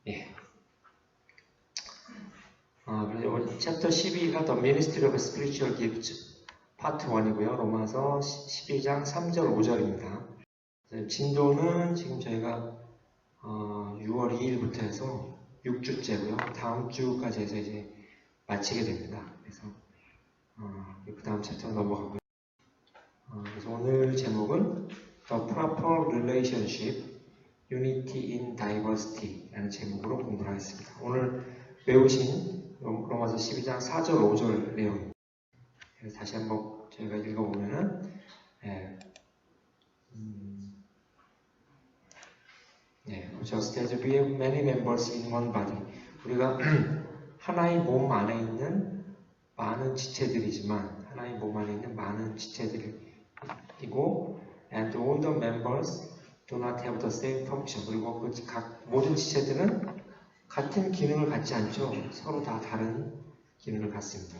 예. 그래서 챕터 12가 The Ministry of Spiritual Gifts 파트 1이고요. 로마서 12장 3절 5절입니다. 진도는 지금 저희가 6월 2일부터 해서 6주째고요. 다음 주까지 해서 이제 마치게 됩니다. 그래서 그 다음 챕터로 넘어가고요. 그래서 오늘 제목은 The Proper Relationship, Unity in Diversity 라는 제목으로 공부를 하겠습니다. 오늘 외우신 로마서 12장 4절 5절 내용입니다. 그래서 다시 한번 저희가 읽어보면은 Just as we have many members in one body, 우리가 하나의 몸 안에 있는 많은 지체들이지만 하나의 몸 안에 있는 많은 지체들이고 and all the members do not have the same function. 그리고 그 각 모든 지체들은 같은 기능을 갖지 않죠. 서로 다 다른 기능을 갖습니다.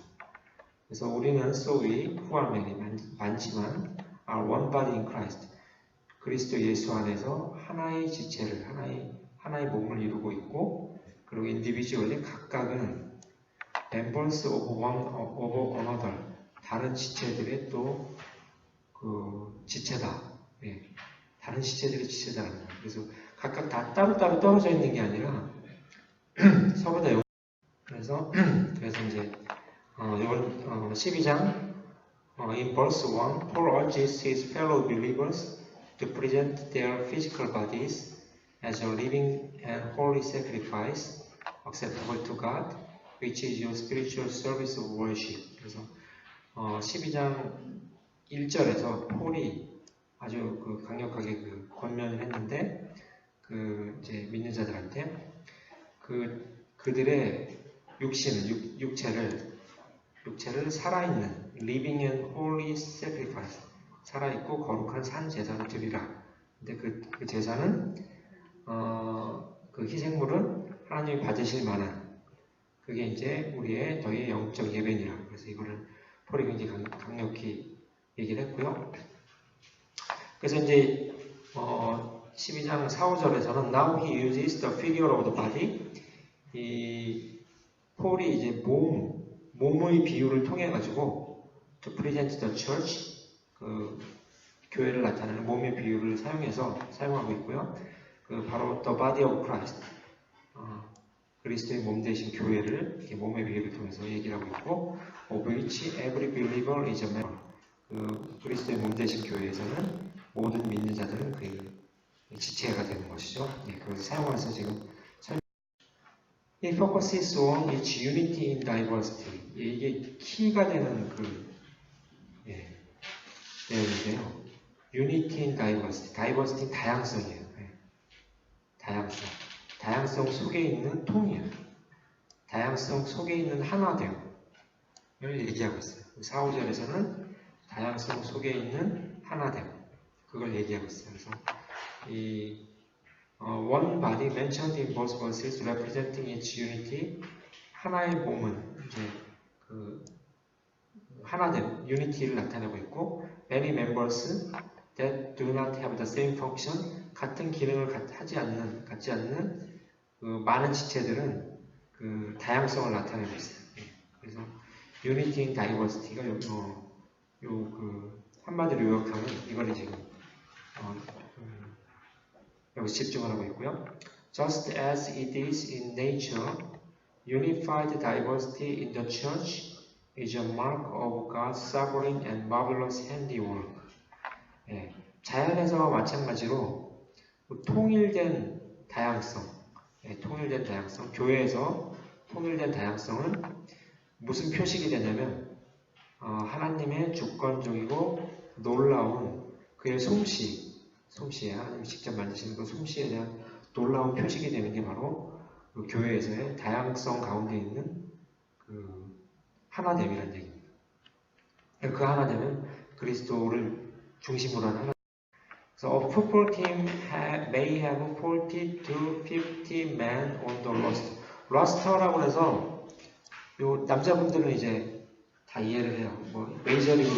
그래서 우리는 so we who are many 많지만 are one body in Christ. 그리스도 예수 안에서 하나의 지체를 하나의 몸을 이루고 있고 그리고 individually 각각은 members of one another 다른 지체들의 또 그 지체다. 네. 다른 지체들의 지체다라는 거예요. 그래서 각각 다 따로따로 떨어져 있는 게 아니라 서로 다 그래서 이제 이번 12장 in verse 1 Paul urges his fellow believers to present their physical bodies as a living and holy sacrifice acceptable to God, which is your spiritual service of worship. 그래서 12장 1절에서 폴이 아주 그 강력하게 그 권면을 했는데 그 이제 믿는 자들한테 그들의 육체를 살아있는 living and holy sacrifice 살아있고 거룩한 산 제사를 드리라. 근데 그 제사는 그 희생물은 하나님이 받으실 만한 그게 이제 우리의 너희의 영적 예배니라. 그래서 이거를 폴이 굉장히 강력히 얘기를 했고요. 그래서 이제 12장 4, 5절에서는 Now he uses the figure of the body. 이 폴이 이제 몸의 비유를 통해 가지고 to present the church 그 교회를 나타내는 몸의 비유를 사용하고 있고요. 그 바로 the body of Christ 그리스도의 몸 대신 교회를 이렇게 몸의 비유를 통해서 얘기를 하고 있고 of which every believer is a member 그 그리스도의 몸 대신 교회에서는 모든 믿는 자들은 그 지체가 되는 것이죠. 예, 그걸 사용해서 지금 It focuses on its unity in diversity. 이게 키가 되는 내용인데요. Unity in diversity. diversity 다양성이에요. 다양성 속에 있는 통일. 다양성 속에 있는 하나됨을 얘기하고 있어요. 4, 5절에서는 다양성 속에 있는 하나됨. 그걸 얘기하고 있어요. 그래서 one body mentioned in both verses representing its unity. 하나의 몸은 이제 그 하나됨, unity를 나타내고 있고, many members that do not have the same function. 같은 기능을 갖지 않는 그 많은 지체들은 그 다양성을 나타내고 있어요. 그래서 unity in diversity가 그 한마디로 요약하면 이걸 지금 여기 집중을 하고 있고요. Just as it is in nature, unified diversity in the church is a mark of God's sovereign and marvelous handiwork. 자연에서와 마찬가지로 통일된 다양성, 교회에서 통일된 다양성은 무슨 표식이 되냐면 하나님의 주권적이고 놀라운 그의 솜씨에 하나님이 직접 만드시는 그 솜씨에 대한 놀라운 표식이 되는 게 바로 그 교회에서의 다양성 가운데 있는 그 하나됨이라는 얘기입니다. 그 하나됨은 그리스도를 중심으로 한 하나. So a football team may have 40 to 50 men on the roster. roster라고 해서 요 남자분들은 이제 다 이해를 해요. 뭐 메이저리그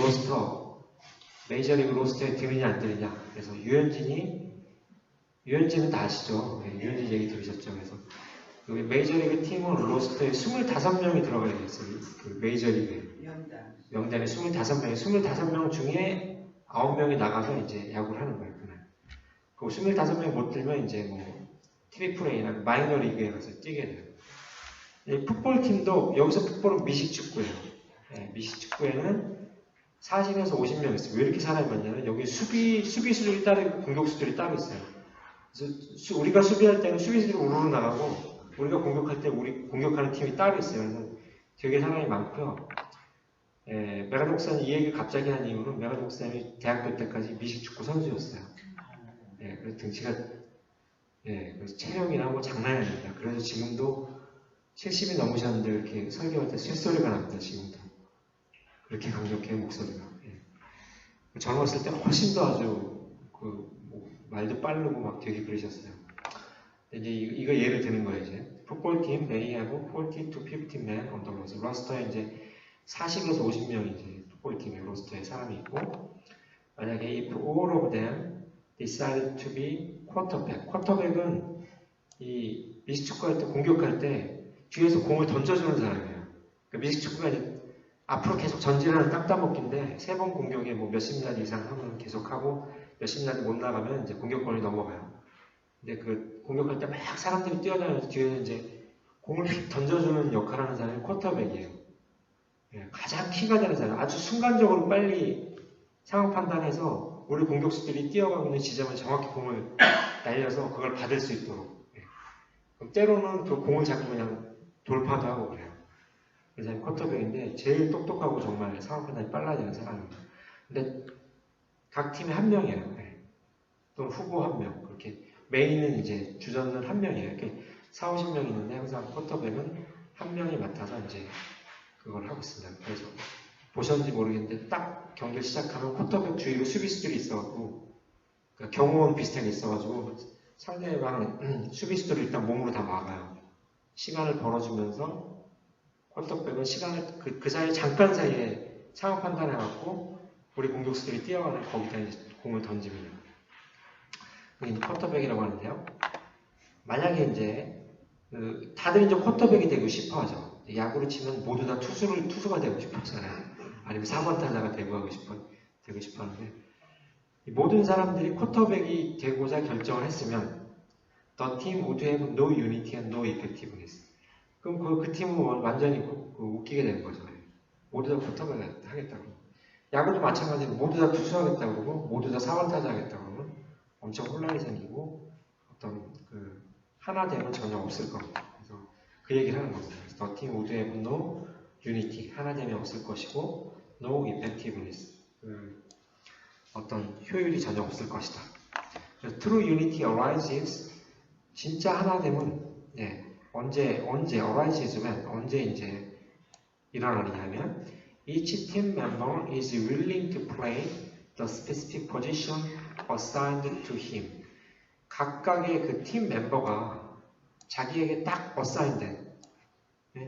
로스터에 들으냐 안 들으냐. 그래서 유현진은 다 아시죠? 유현진 얘기 들으셨죠? 그래서 그 메이저리그 팀은 로스터에 25명이 들어가야 됐어요. 그 메이저리그에. 명단에 25명이, 25명 중에 9명이 나가서 이제 야구를 하는 거예요, 그날. 그 25명이 못 들면 이제 뭐, 트리플 A나 마이너 리그에 가서 뛰게 돼요. 이 풋볼팀도, 여기서 풋볼은 미식축구예요. 네, 미식축구에는 40에서 50명 있어요. 왜 이렇게 사람이 많냐면, 여기 수비수들이 따로 있고, 공격수들이 따로 있어요. 그래서 우리가 수비할 때는 수비수들이 우르르 나가고, 우리가 공격할 때 우리 공격하는 팀이 따로 있어요. 그래서 되게 사람이 많고요. 예, 메가드 목사님 이 얘기를 갑자기 한 이유는 메가드 목사님이 대학교 때까지 미식축구 선수였어요. 예, 그래서 등치가, 예, 그래서 체력이나 뭐 장난이 아닙니다. 그래서 지금도 70이 넘으셨는데 이렇게 설교할 때 쇳소리가 납니다, 지금도. 그렇게 강력해요, 목소리가. 예. 젊었을 때 훨씬 더 아주, 뭐 말도 빠르고 막 되게 그러셨어요. 이제 이거 예를 드는 거예요, 이제. 풋볼팀, they have 40 to 50 men on the roster. 로스터에 이제 40에서 50명이 이제 풋볼팀의 로스터에 사람이 있고, 만약에 if all of them decided to be quarterback. 쿼터백은 이 미식축구할 때 공격할 때 뒤에서 공을 던져주는 사람이에요. 그러니까 미식축구가 이제 앞으로 계속 전진하는 땅따먹기인데 3번 공격에 뭐 몇십 야드 이상 하면 계속하고 몇십 야드 못 나가면 이제 공격권이 넘어가요. 근데 그 공격할 때 막 사람들이 뛰어다니면서 뒤에 이제 공을 휙 던져주는 역할을 하는 사람이 쿼터백이에요. 예, 가장 키가 되는 사람, 아주 순간적으로 빨리 상황 판단해서 우리 공격수들이 뛰어가고 있는 지점에 정확히 공을 날려서 그걸 받을 수 있도록. 예. 그럼 때로는 그 공을 잡고 그냥 돌파도 하고 그래요. 그래서 쿼터백인데 제일 똑똑하고 정말 상황 판단이 빨라지는 사람입니다. 근데 각 팀에 한 명이에요. 예. 또는 후보 한 명. 그렇게 메인은 이제 주전은 한 명이에요. 이렇게 4, 50명 있는데 항상 쿼터백은 한 명이 맡아서 이제 그걸 하고 있습니다. 그래서 보셨는지 모르겠는데 딱 경기를 시작하면 쿼터백 주위로 수비수들이 있어가지고 그러니까 경호원 비슷한 게 있어가지고 상대방 수비수들을 일단 몸으로 다 막아요. 시간을 벌어주면서 쿼터백은 시간을 그 사이 잠깐 사이에 상황 판단해갖고 우리 공격수들이 뛰어가는 거기다 이제 공을 던집니다. 그게 이제 쿼터백이라고 하는데요. 만약에 이제 다들 이제 쿼터백이 되고 싶어 하죠. 야구로 치면 모두 다 투수가 되고 싶었잖아요. 아니면 4번 타자가 되고 싶어 하는데, 모든 사람들이 쿼터백이 되고자 결정을 했으면, the team would have no unity and no effectiveness. 그럼 그 팀은 완전히 웃기게 되는 거죠. 모두 다 쿼터백 하겠다고. 야구도 마찬가지로 모두 다 투수하겠다고 그러고, 모두 다 4번 타자 하겠다고 그러면 엄청 혼란이 생기고, 어떤 하나 되면 전혀 없을 겁니다. 그래서 그 얘기를 하는 겁니다. The team would have no unity, 하나 되면 없을 것이고, no effectiveness, 어떤 효율이 전혀 없을 것이다. True unity arises, 진짜 하나됨은 언제 arises면 언제 이제 일어나느냐면 each team member is willing to play the specific position assigned to him. 각각의 그 팀 멤버가 자기에게 딱 어사인된,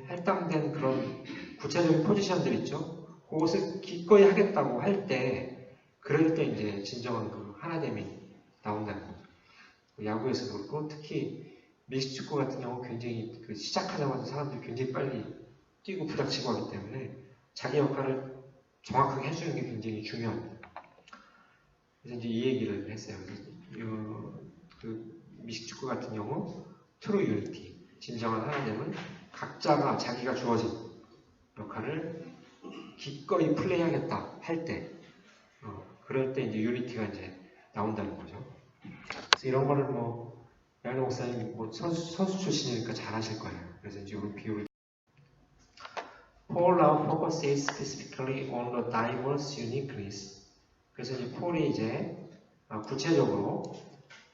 할당된 그런 구체적인 포지션들 있죠. 그것을 기꺼이 하겠다고 할 때, 그럴 때 이제 진정한 그 하나됨이 나온다는 거죠. 야구에서도 그렇고, 특히 미식축구 같은 경우 굉장히 시작하자마자 사람들이 굉장히 빨리 뛰고 부닥치고 하기 때문에 자기 역할을 정확하게 해주는 게 굉장히 중요합니다. 그래서 이제 이 얘기를 했어요. 그 미식축구 같은 경우 트루 유니티, 진정한 하나님은 각자가 자기가 주어진 역할을 기꺼이 플레이하겠다 할 때, 그럴 때 이제 유니티가 이제 나온다는 거죠. 그래서 이런 거를 뭐 양현 목사님 뭐 선수 출신이니까 잘 하실 거예요. 그래서 이제 이런 비유를 Paul now focuses specifically on the diverse uniqueness. 그래서 이제 폴이 이제 구체적으로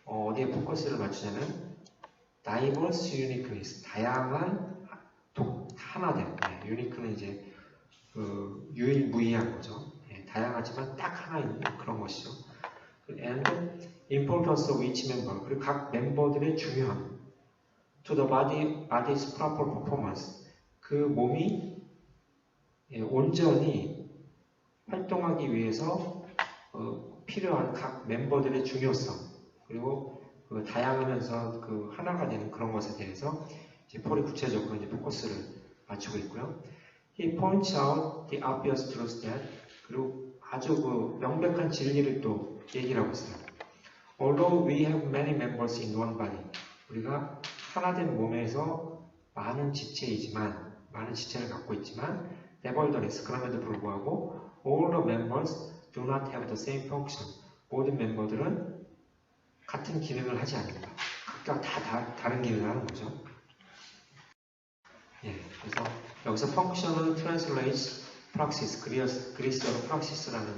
어디에 포커스를 맞추냐면 diverse uniqueness, 다양한 하나됨. 유니크는 이제 유일무이한 거죠. 다양하지만 딱 하나 있는 그런 것이죠. And importance of each member, 그리고 각 멤버들의 중요함. To the body's proper performance, 그 몸이 온전히 활동하기 위해서 필요한 각 멤버들의 중요성, 그리고 다양하면서 하나가 되는 그런 것에 대해서 이제 폴이 구체적으로 이제 포커스를 맞추고 있고요. He points out the obvious truth that, 그리고 아주 그 명백한 진리를 또 얘기를 하고 있어요. Although we have many members in one body, 우리가 하나된 몸에서 많은 지체이지만, 많은 지체를 갖고 있지만, nevertheless, 그럼에도 불구하고 all the members do not have the same function. 모든 멤버들은 같은 기능을 하지 않는다. 각각 다 다른 기능을 하는 거죠. 예, 그래서 여기서 function은 translates praxis, 그리스어로 praxis라는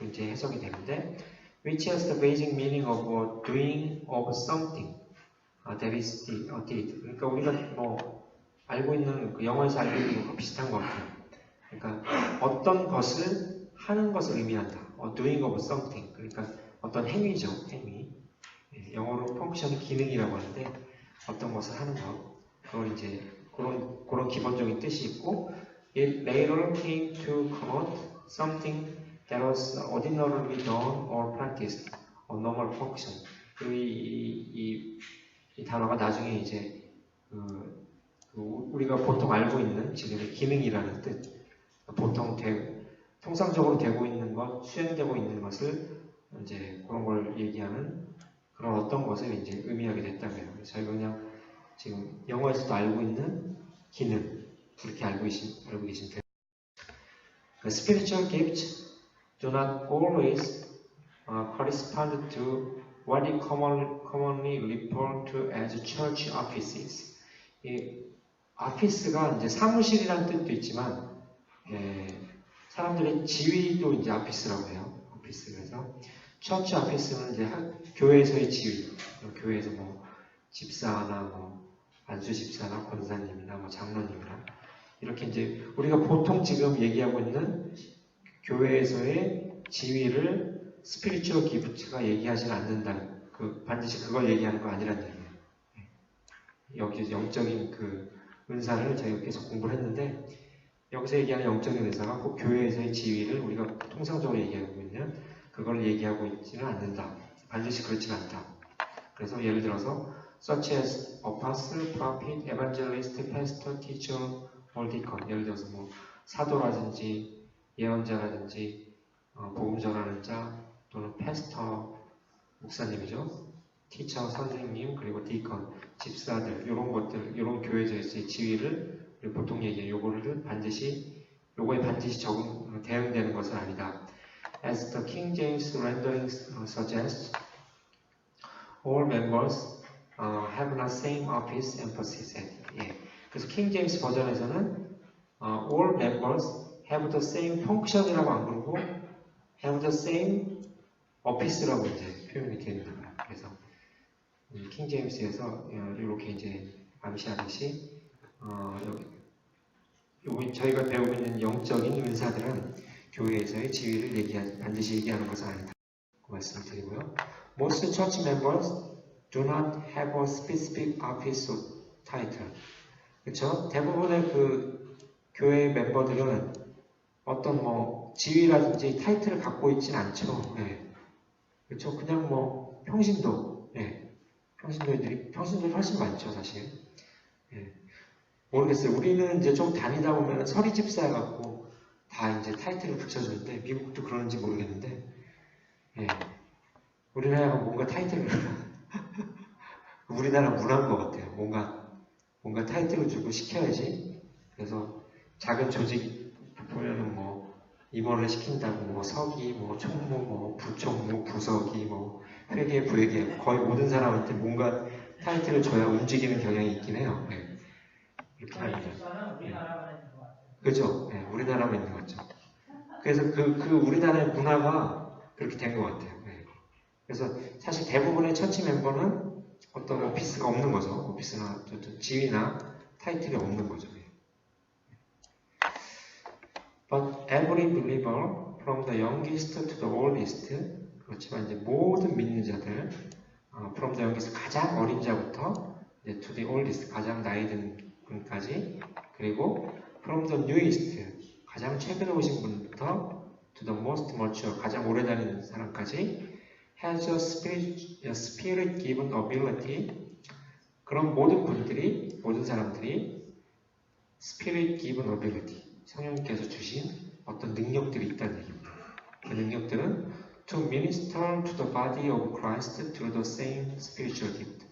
이제 해석이 되는데, which has the basic meaning of doing of something. that is the deed. 그러니까 우리가 뭐 알고 있는 그 영어에서 알고 있는 거 비슷한 것 같아요. 그러니까 어떤 것을 하는 것을 의미한다. doing of something. 그러니까 어떤 행위죠, 행위. 예, 영어로 펑션은 기능이라고 하는데 어떤 것을 하는 것. 그걸 이제 그런 기본적인 뜻이 있고, it later came to connote something that was ordinarily done or practiced, a normal function. 그리고 이 단어가 나중에 이제 우리가 보통 알고 있는 지금의 기능이라는 뜻, 보통 통상적으로 되고 있는 것, 수행되고 있는 것을 이제 그런 걸 얘기하는 그런 어떤 것을 이제 의미하게 됐다고요. 저희가 그냥 지금 영어에서도 알고 있는 기능, 그렇게 알고 계시면 돼요. The spiritual gifts do not always correspond to what is commonly referred to as church offices. 이 office가 이제 사무실이라는 뜻도 있지만, 사람들의 지위도 이제 office라고 해요. office. 그래서 church office는 이제 교회에서의 지위, 교회에서 뭐 집사나 뭐 안수 집사나 권사님이나 뭐 장로님이나 이렇게 이제 우리가 보통 지금 얘기하고 있는 교회에서의 지위를 스피리추얼 기프트가 얘기하지는 않는다는, 반드시 그걸 얘기하는 거 아니란 얘기예요. 여기 영적인 그 은사를 저희가 계속 공부를 했는데, 여기서 얘기하는 영적인 은사가 꼭 교회에서의 지위를 우리가 통상적으로 얘기하고 있는 그걸 얘기하고 있지는 않는다. 반드시 그렇지는 않다. 그래서 예를 들어서 such as apostle, prophet, evangelist, pastor, teacher, or deacon. 예를 들어서 뭐 사도라든지 예언자라든지 복음 전하는 자, 또는 패스터, 목사님이죠. 티처, 선생님, 그리고 디컨, 집사들, 이런 것들, 이런 교회에서의 지위를 우리 보통 얘기해요. 요거를 반드시, 요거에 반드시 대응되는 것은 아니다. As the King James rendering suggests, all members have not same office emphasis. 예. 그래서 킹 제임스 버전에서는 all members have the same function이라고 안 부르고 have the same office라고 이제 표현이 됩니다. 그래서 킹 제임스에서 이렇게 이제 암시하듯이 저희가 배우고 있는 영적인 은사들은 교회에서의 지위를 반드시 얘기하는 것은 아니다. 그 말씀을 드리고요. Most church members do not have a specific office title. 그렇죠? 대부분의 그 교회 멤버들은 어떤 뭐 지위라든지 타이틀을 갖고 있지는 않죠. 네. 그렇죠? 그냥 뭐 평신도, 평신도들이 훨씬 많죠, 사실. 네. 모르겠어요. 우리는 이제 좀 다니다 보면 서리 집사 갖고 다 이제 타이틀을 붙여주는데, 미국도 그러는지 모르겠는데, 우리나라가 뭔가 타이틀을 우리나라 문화인 것 같아요. 뭔가 타이틀을 주고 시켜야지. 그래서 작은 조직 보면은 뭐 임원을 시킨다고 뭐 서기, 뭐 총무, 뭐 부총무, 부서기, 뭐 회계, 부회계 거의 모든 사람한테 뭔가 타이틀을 줘야 움직이는 경향이 있긴 해요. 네. 이렇게 합니다. 그죠? 네, 우리나라만 있는 거죠. 그래서 그 우리나라의 문화가 그렇게 된 것 같아요. 네. 그래서 사실 대부분의 처치 멤버는 어떤 오피스가 없는 거죠. 오피스나 지위나 타이틀이 없는 거죠. But every believer, from the youngest to the oldest, 그렇지만 이제 모든 믿는 자들, from the youngest 가장 어린 자부터 이제 to the oldest 가장 나이 든 분까지, 그리고 from the newest 가장 최근에 오신 분부터 to the most mature 가장 오래 다니는 사람까지 has a spirit given ability 그런 모든 사람들이 Spirit given ability, 성령님께서 주신 어떤 능력들이 있다는 얘기입니다. 그 능력들은 to minister to the body of Christ through the same spiritual gift.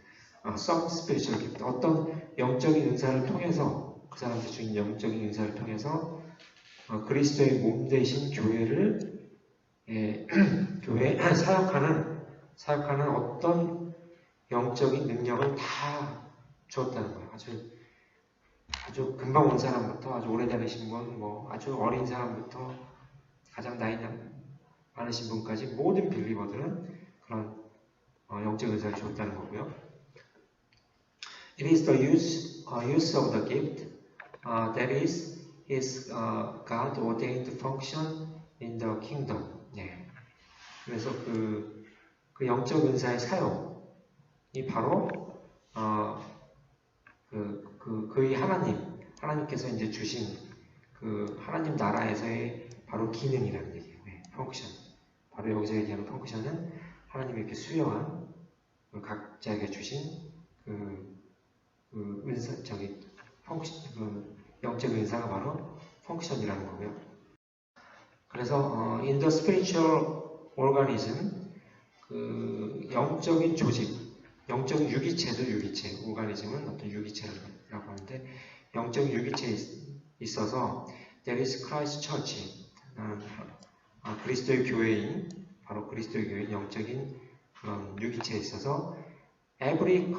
some spiritual gift. 어떤 영적인 은사를 통해서 그 사람들 주인 영적인 은사를 통해서 그리스도의 몸 되신 교회를 교회에 사역하는 어떤 영적인 능력을 다 주었다는 거예요. 아주 금방 온 사람부터 아주 오래 다니신 분, 아주 어린 사람부터 가장 나이 많으신 분까지 모든 빌리버들은 그런 영적 은사를 주었다는 거고요. It is the use of the gift that is His God ordained function in the kingdom. 예. 그래서 그 영적 은사의 사용이 바로 그의 하나님께서 이제 주신 그 하나님 나라에서의 바로 기능이라는 얘기예요. 네, 펑션. 바로 여기서 얘기하는 펑션은 하나님이 이렇게 수여한 각자에게 주신 영적 은사가 바로 펑션이라는 거고요. 그래서 in the spiritual organism, 그 영적인 조직, 영적인 유기체도 유기체, 오가니즘은 어떤 유기체라고 하는데 영적인 유기체에 있어서 there is Christ Church, 그리스도의 교회인, 바로 그리스도의 교회인 영적인 그런 유기체에 있어서 every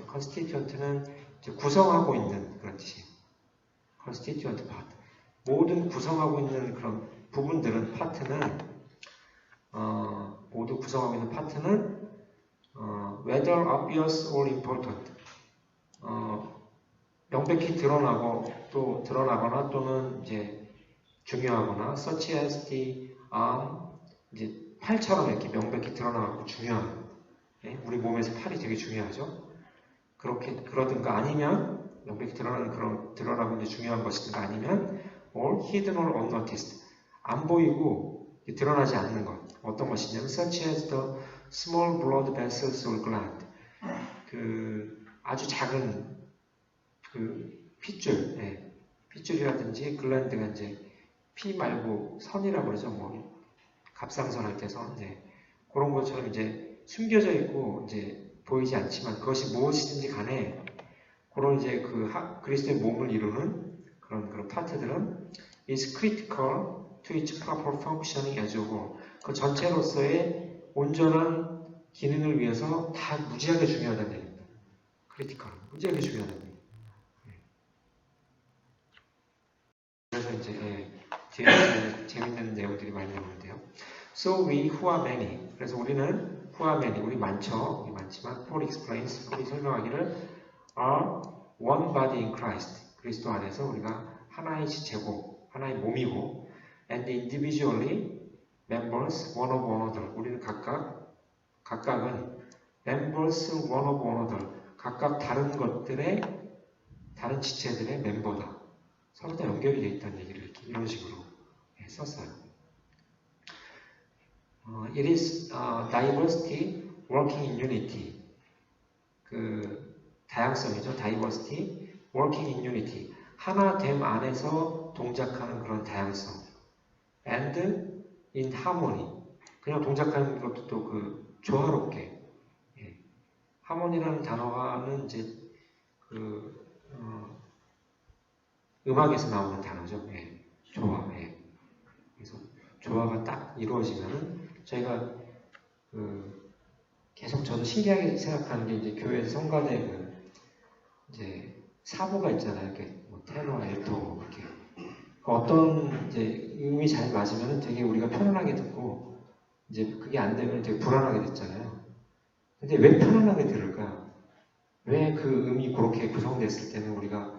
constituent는 구성하고 있는 그런 뜻이에요. constituent part. 모든 구성하고 있는 그런 부분들은 모두 구성하고 있는 파트는 whether obvious or important, 명백히 드러나거나 또는 이제 중요하거나 such as the arm, 이제 팔처럼 이렇게 명백히 드러나고 중요한, 우리 몸에서 팔이 되게 중요하죠. 그러든가 아니면 명백히 드러나고 이제 중요한 것이든가 아니면 or hidden or unnoticed, 안 보이고 드러나지 않는 것. 어떤 것이냐면 such as the small blood vessels or gland, 그 아주 작은 그 핏줄이라든지 글랜드가 이제 피 말고 선이라고 그러죠. 갑상선 할 때 선, 그런 것처럼 이제 숨겨져 있고 이제 보이지 않지만 그것이 무엇이든지 간에 그런 이제 그리스도의 몸을 이루는 그런 파트들은 is critical to its proper functioning as a whole. 그 전체로서의 온전한 기능을 위해서 다 무지하게 중요하다는 얘기입니다. critical, 무지하게 중요하다는 얘기입니다. 그래서 이제 뒤에 재밌는 내용들이 많이 나오는데요. So we who are many. 그래서 우리는 who are many, 우리 많지만 Paul explains, 폴이 설명하기를 are one body in Christ. 그리스도 안에서 우리가 하나의 지체고 하나의 몸이고 and individually members one of another. 우리는 각각은 members one of another. 각각 다른 지체들의 멤버다. 서로 다 연결이 되어 있다는 얘기를 이런 식으로 썼어요. It is diversity working in unity. 그 다양성이죠. diversity working in unity. 하나됨 안에서 동작하는 그런 다양성. And in harmony. 그냥 동작하는 것도 또 조화롭게. 하모니라는 단어는 이제 음악에서 나오는 단어죠. 조화. 그래서 조화가 딱 이루어지면은 저희가 계속 저도 신기하게 생각하는 게 이제 교회에서 성가대 이제 사부가 있잖아요. 이렇게 테너, 알토 이렇게 어떤 이제 음이 잘 맞으면은 되게 우리가 편안하게 듣고 이제 그게 안 되면 되게 불안하게 듣잖아요. 근데 왜 편안하게 들을까? 왜 그 음이 그렇게 구성됐을 때는 우리가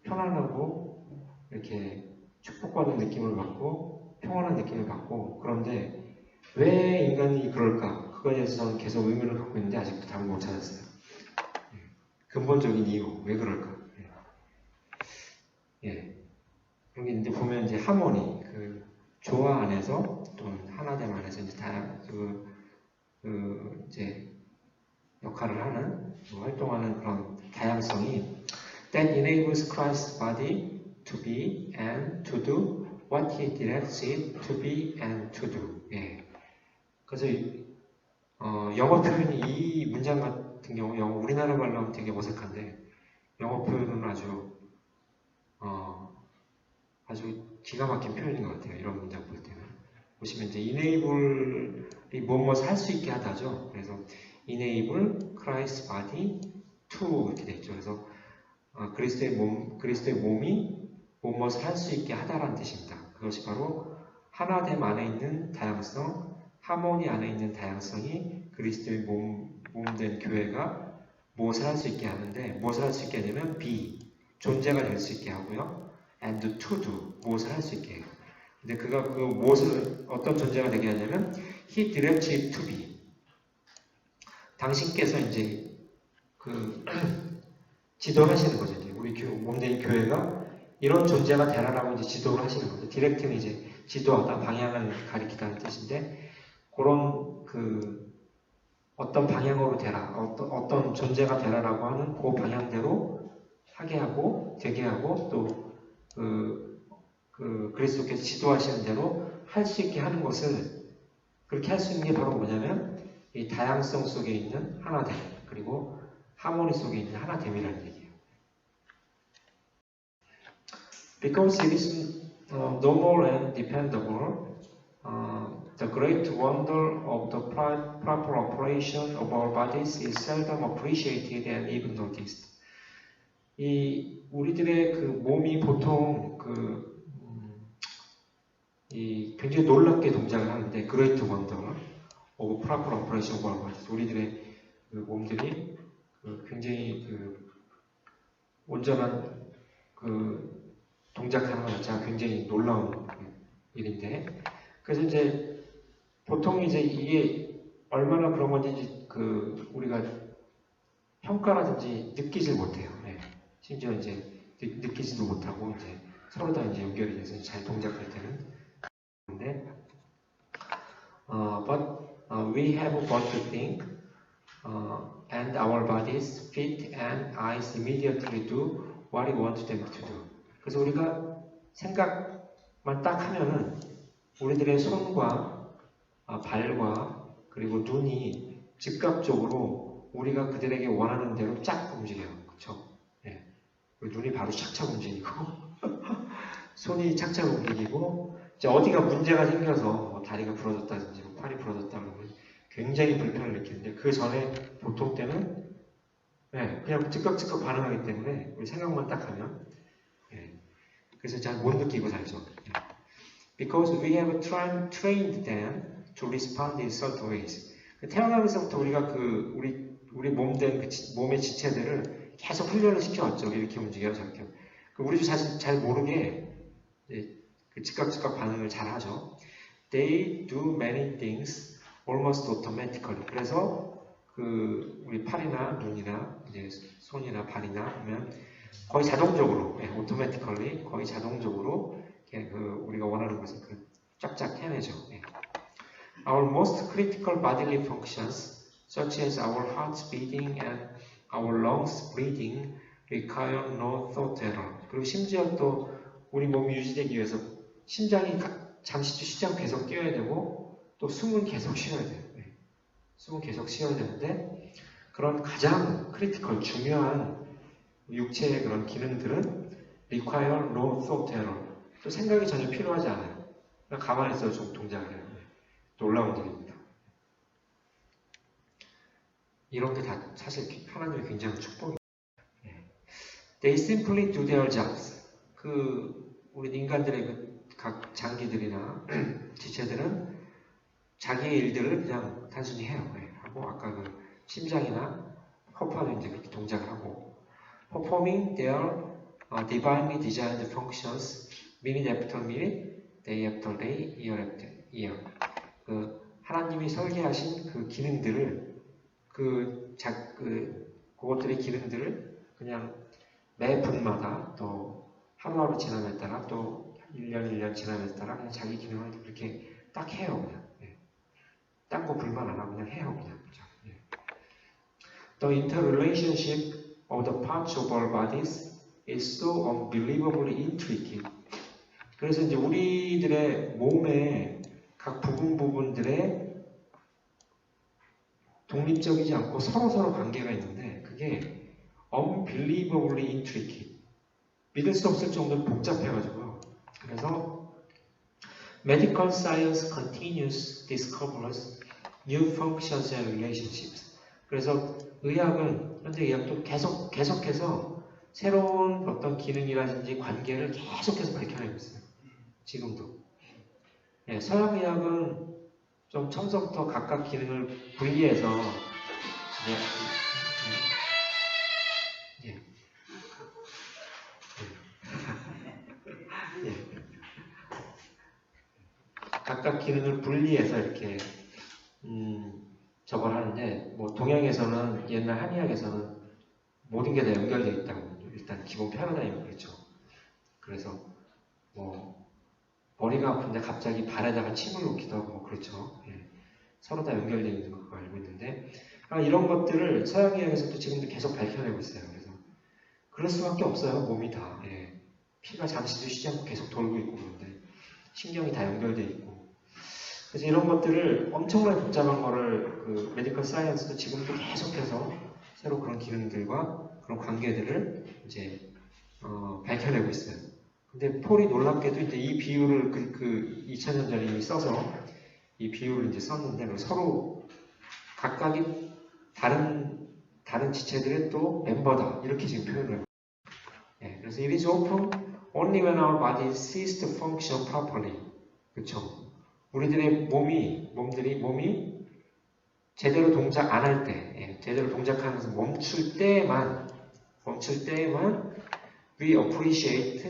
편안하고 이렇게 축복받는 느낌을 받고 평안한 느낌을 받고 그런데 왜 인간이 그럴까? 그거에 대해서 저는 계속 의문을 갖고 있는데 아직도 답을 못 찾았어요. 근본적인 이유, 왜 그럴까? 여기 이제 보면 이제 하모니, 조화 안에서 또는 하나됨 안에서 이제 이제 역할을 하는 활동하는 그런 다양성이 that enables Christ's body to be and to do what he directs it to be and to do. 예. 그래서 영어 표현이 이 문장 같은 경우 영어 우리나라 말로 하면 되게 어색한데 영어 표현은 아주 기가 막힌 표현인 것 같아요. 이런 문장 볼 때는 보시면 이제 enable이 무엇을 할 수 있게 하다죠. 그래서 enable Christ's body to 이렇게 돼 있죠. 그래서 그리스도의 몸이 무엇을 할 수 있게 하다라는 뜻입니다. 그것이 바로 하나됨 안에 있는 다양성, 하모니 안에 있는 다양성이 그리스도의 몸된 교회가 무엇을 할 수 있게 하는데, 무엇을 할 수 있게 하냐면 be, 존재가 될 수 있게 하고요. and to do, 무엇을 할 수 있게 해요. 근데 그가 그 무엇을 어떤 존재가 되게 하냐면 he directs it to be. 당신께서 이제 지도하시는 거죠. 이제 우리 몸된 교회가 이런 존재가 되라라고 이제 지도를 하시는 거죠. 디렉트는 이제 지도하다, 방향을 가리키다는 뜻인데 그런 어떤 방향으로 되라, 어떤 존재가 되라라고 하는 그 방향대로 하게 하고 되게 하고 또 그리스도께서 지도하시는 대로 할 수 있게 하는 것을 그렇게 할 수 있는 게 바로 뭐냐면 이 다양성 속에 있는 하나됨 그리고 하모니 속에 있는 하나됨이라는 얘기예요. Because it is normal and dependable, the great wonder of the proper operation of our bodies is seldom appreciated and even noticed. 이 우리들의 그 몸이 보통 이 굉장히 놀랍게 동작을 하는데 great wonder of proper operation of our bodies. 우리들의 그 몸들이 굉장히 온전한 동작하는 것 자체가 굉장히 놀라운 일인데, 그래서 이제 보통 이제 이게 얼마나 그런 건지 우리가 평가라든지 느끼질 못해요. 네. 심지어 이제 느끼지도 못하고 이제 서로 다 이제 연결이 돼서 잘 동작할 때는 근데 but we have got to think and our bodies, feet and eyes immediately do what we want them to do. 그래서 우리가 생각만 딱 하면은 우리들의 손과 발과 그리고 눈이 즉각적으로 우리가 그들에게 원하는 대로 쫙 움직여요. 그쵸? 네. 눈이 바로 착착 움직이고 손이 착착 움직이고 이제 어디가 문제가 생겨서 뭐 다리가 부러졌다든지 뭐 팔이 부러졌다 그러면 굉장히 불편을 느끼는데 그 전에 보통 때는 네, 그냥 즉각 반응하기 때문에 우리 생각만 딱 하면 네, 그래서 잘 못 느끼고 살죠. Because we have trained them to respond in certain ways. 태어나면서부터 우리가 우리 몸된 몸의 지체들을 계속 훈련을 시켜왔죠. 이렇게 움직여 저렇게. 우리도 사실 잘 모르게 즉각 반응을 잘 하죠. They do many things almost automatically. 그래서 우리 팔이나 눈이나 이제 손이나 발이나 하면 거의 자동적으로, automatically 거의 자동적으로 우리가 원하는 것을 쫙쫙 해내죠. Our most critical bodily functions, such as our hearts beating and our lungs breathing, require no thought error. 그리고 심지어 또 우리 몸이 유지되기 위해서 심장이 잠시도 쉬지 않고 계속 뛰어야 되고 또 숨은 계속 쉬어야 돼요. 숨은 계속 쉬어야 되는데 그런 가장 크리티컬 중요한 육체의 그런 기능들은 require no thought error. 또 생각이 전혀 필요하지 않아요. 그냥 가만히 있어서 동작을 해요. 놀라운 일입니다. 이런 게 다 사실 하나님의 굉장한 축복입니다. They simply do their jobs. 우리 인간들의 각 장기들이나 지체들은 자기의 일들을 그냥 단순히 해요. 하고 아까 심장이나 허파도 이제 그렇게 동작을 하고 performing their divinely designed functions minute after minute, day after day, year after year. 하나님이 설계하신 그 기능들을 그것들의 기능들을 그냥 매 분마다 또 하루하루 지남에 따라 또 1년 지남에 따라 그냥 자기 기능을 그렇게 딱 해요. 그냥. 딴 거 불만 안 하고 그냥 해요. 그냥. 그렇죠? The interrelationship of the parts of our bodies is so unbelievably intricate. 그래서 이제 우리들의 몸의 각 부분들의 독립적이지 않고 서로 관계가 있는데 그게 unbelievably intricate. 믿을 수 없을 정도로 복잡해가지고요. 그래서 medical science continues discovers new functions and relationships. 그래서 현재 의학도 계속해서 새로운 어떤 기능이라든지 관계를 계속해서 밝혀내고 있어요. 지금도. 예, 서양의학은 좀 처음부터 각각 기능을 분리해서 각각 기능을 분리해서 이렇게 저걸 하는데 뭐 동양에서는 옛날 한의학에서는 모든 게 다 연결되어 있다고 일단 기본 패러다임이 그렇죠. 그래서 뭐 머리가 아픈데 갑자기 발에다가 침을 놓기도 하고 뭐 그렇죠. 예. 서로 다 연결되어 있는 거 알고 있는데 이런 것들을 서양의학에서도 지금도 계속 밝혀내고 있어요. 그래서 그럴 수밖에 없어요. 몸이 다. 예. 피가 잠시도 쉬지 않고 계속 돌고 있고 그런데 신경이 다 연결되어 있고 그래서 이런 것들을 엄청나게 복잡한 거를 그 메디컬 사이언스도 지금도 계속해서 새로 그런 기능들과 그런 관계들을 이제 밝혀내고 있어요. 근데 폴이 놀랍게도 이제 이 비율을 2000년 전에 이미 써서 이 비율을 이제 썼는데 서로 각각이 다른 지체들의 또 멤버다 이렇게 지금 표현을 해요. 예, 그래서 it is often only when our body ceases to function properly. 그렇죠? 우리들의 몸이 제대로 동작 안 할 때, 제대로 동작하면서 멈출 때에만 we appreciate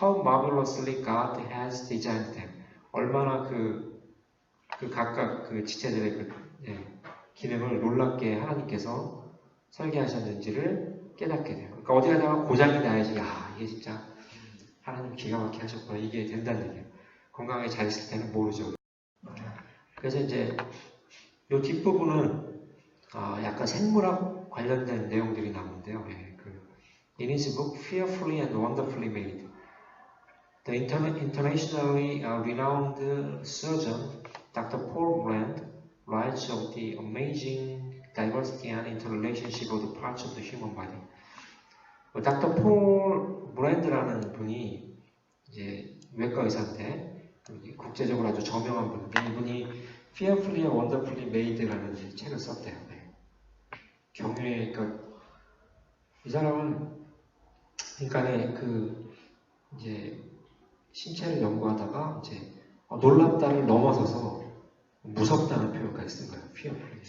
how marvelously God has designed them. 얼마나 그 각각 그 지체들의 기능을 놀랍게 하나님께서 설계하셨는지를 깨닫게 돼요. 그러니까 어디 가다가 고장이 나야지, 이게 진짜 하나님 기가 막히게 하셨구나. 이게 된다는 얘기예요. 건강하게 잘 있을 때는 모르죠. 그래서 이제 이 뒷부분은 약간 생물학 관련된 내용들이 나오는데요. In his book Fearfully and Wonderfully Made, the internationally renowned surgeon Dr. Paul Brand writes of the amazing diversity and interrelationship of the parts of the human body. Dr. Paul Brand라는 분이 이제 외과 의사인데 국제적으로 아주 저명한 분인데 이분이 Fearfully and Wonderfully Made라는 책을 썼대요. 그러니까 이 사람은 인간의 이제 신체를 연구하다가 이제 놀랍다를 넘어서서 무섭다는 표현까지 쓴 거예요. Fearfully.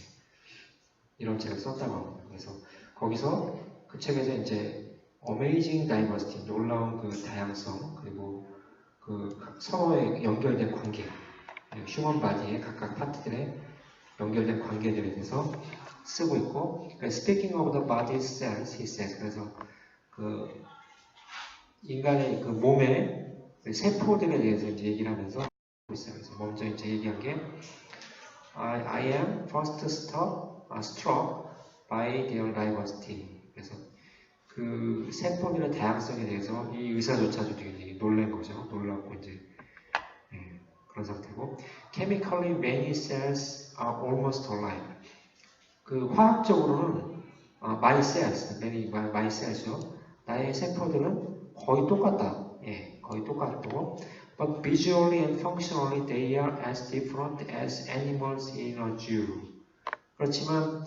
이런 책을 썼다고 합니다. 그래서 거기서 그 책에서 이제 Amazing Diversity, 놀라운 그 다양성, 그리고 서로의 연결된 관계, 휴먼 바디의 각각 파트들의 연결된 관계들에 대해서 쓰고 있고, Speaking of the body cells, he says, 그래서 인간의 몸의 세포들에 대해서 이제 얘기를 하면서 하고 있어요. 그래서 먼저 이제 얘기한 게 I am first struck by their diversity. 그래서 그 세포들의 다양성에 대해서 이 의사조차도 굉장히 놀란 거죠. 놀랍고 이제 그런 상태고, Chemically, many cells are almost alike. 화학적으로는 my cells요. 나의 세포들은 거의 똑같다. 거의 똑같고, but visually and functionally they are as different as animals in a zoo. 그렇지만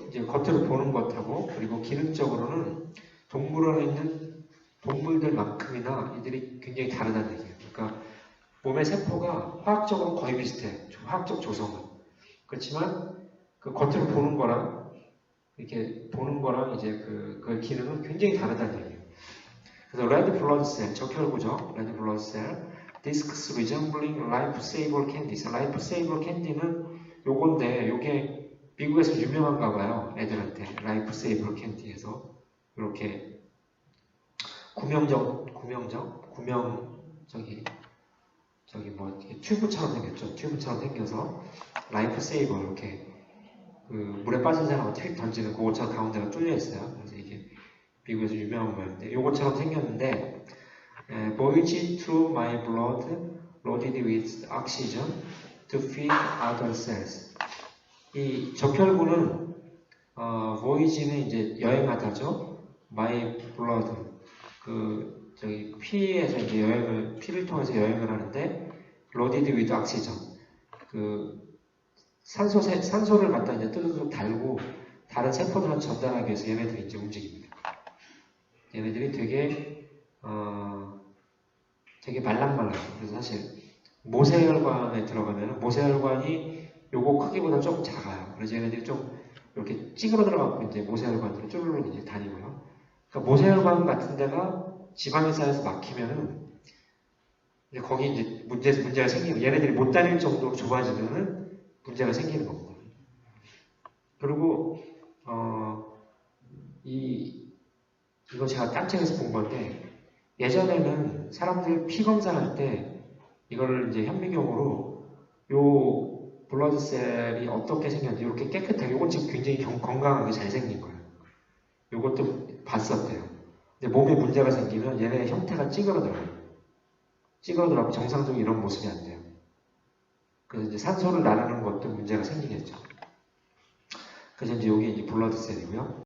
이제 겉으로 보는 것하고 그리고 기능적으로는 동물원에 있는 동물들만큼이나 이들이 굉장히 다르다는 얘기예요. 그러니까 몸의 세포가 화학적으로 거의 비슷해. 화학적 조성은. 그렇지만 겉으로 보는 거랑 이렇게 보는 거랑 이제 그 기능은 굉장히 다르다는 얘기예요. 그래서 red blood cell, 적혈구죠. red blood cell, discs resembling lifesaver candies. lifesaver candy는 요건데 요게 미국에서 유명한가 봐요. 애들한테 라이프세이버 캔디에서 이렇게 튜브처럼 생겼죠. 튜브처럼 생겨서 라이프세이버 이렇게 그 물에 빠진 사람을 트릭 던지는 그것처럼 가운데가 뚫려 있어요. 그래서 이게 미국에서 유명한 모양인데 요것처럼 생겼는데 voyage through my blood loaded with oxygen to feed other cells. 이 적혈구는 voyage는 이제 여행하다죠. my blood 그 저기 피에서 이제 피를 통해서 여행을 하는데 loaded with oxygen 그 산소를 갖다 이제 뚜둑뚜둑 달고 다른 세포들한테 전달하기 위해서 얘네들이 이제 움직입니다. 얘네들이 되게 말랑말랑해요. 그래서 사실 모세혈관에 들어가면 모세혈관이 요거 크기보다 조금 작아요. 그래서 얘네들이 좀 이렇게 찌그러 들어가고 이제 모세혈관으로 쭈르륵 이제 다니고요. 그러니까 모세혈관 같은 데가 지방이 쌓여서 막히면은 이제 거기 이제 문제가 생기고 얘네들이 못 다닐 정도로 좁아지면은 문제가 생기는 겁니다. 그리고 이거 제가 딴 책에서 본 건데 예전에는 사람들 피 검사할 때 이걸 이제 현미경으로 요 블러드셀이 어떻게 생겼는지 이렇게 깨끗하게 이건 지금 굉장히 건강하게 잘 생긴 거예요. 요것도 봤었대요. 근데 몸에 문제가 생기면 얘네 형태가 찌그러들어요. 찌그러들어서 정상적인 이런 모습이 안 돼요. 그래서 이제 산소를 나누는 것도 문제가 생기겠죠. 그래서 이제 여기 이제 블러드셀이고요.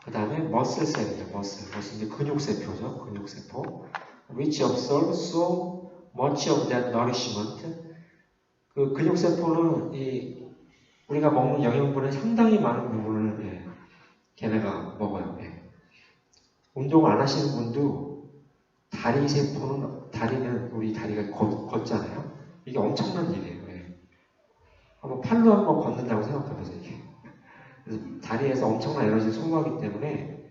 그 다음에 머슬셀이죠. 머슬 이제 근육세포죠. 근육세포. Which absorb so much of that nourishment. 그 근육세포는 우리가 먹는 영양분의 상당히 많은 부분을 걔네가 먹어요. 운동 안 하시는 분도 다리는 우리 다리가 걷잖아요. 이게 엄청난 일이에요. 한번 팔로 한번 걷는다고 생각해보세요. 그래서 다리에서 엄청난 에너지를 소모하기 때문에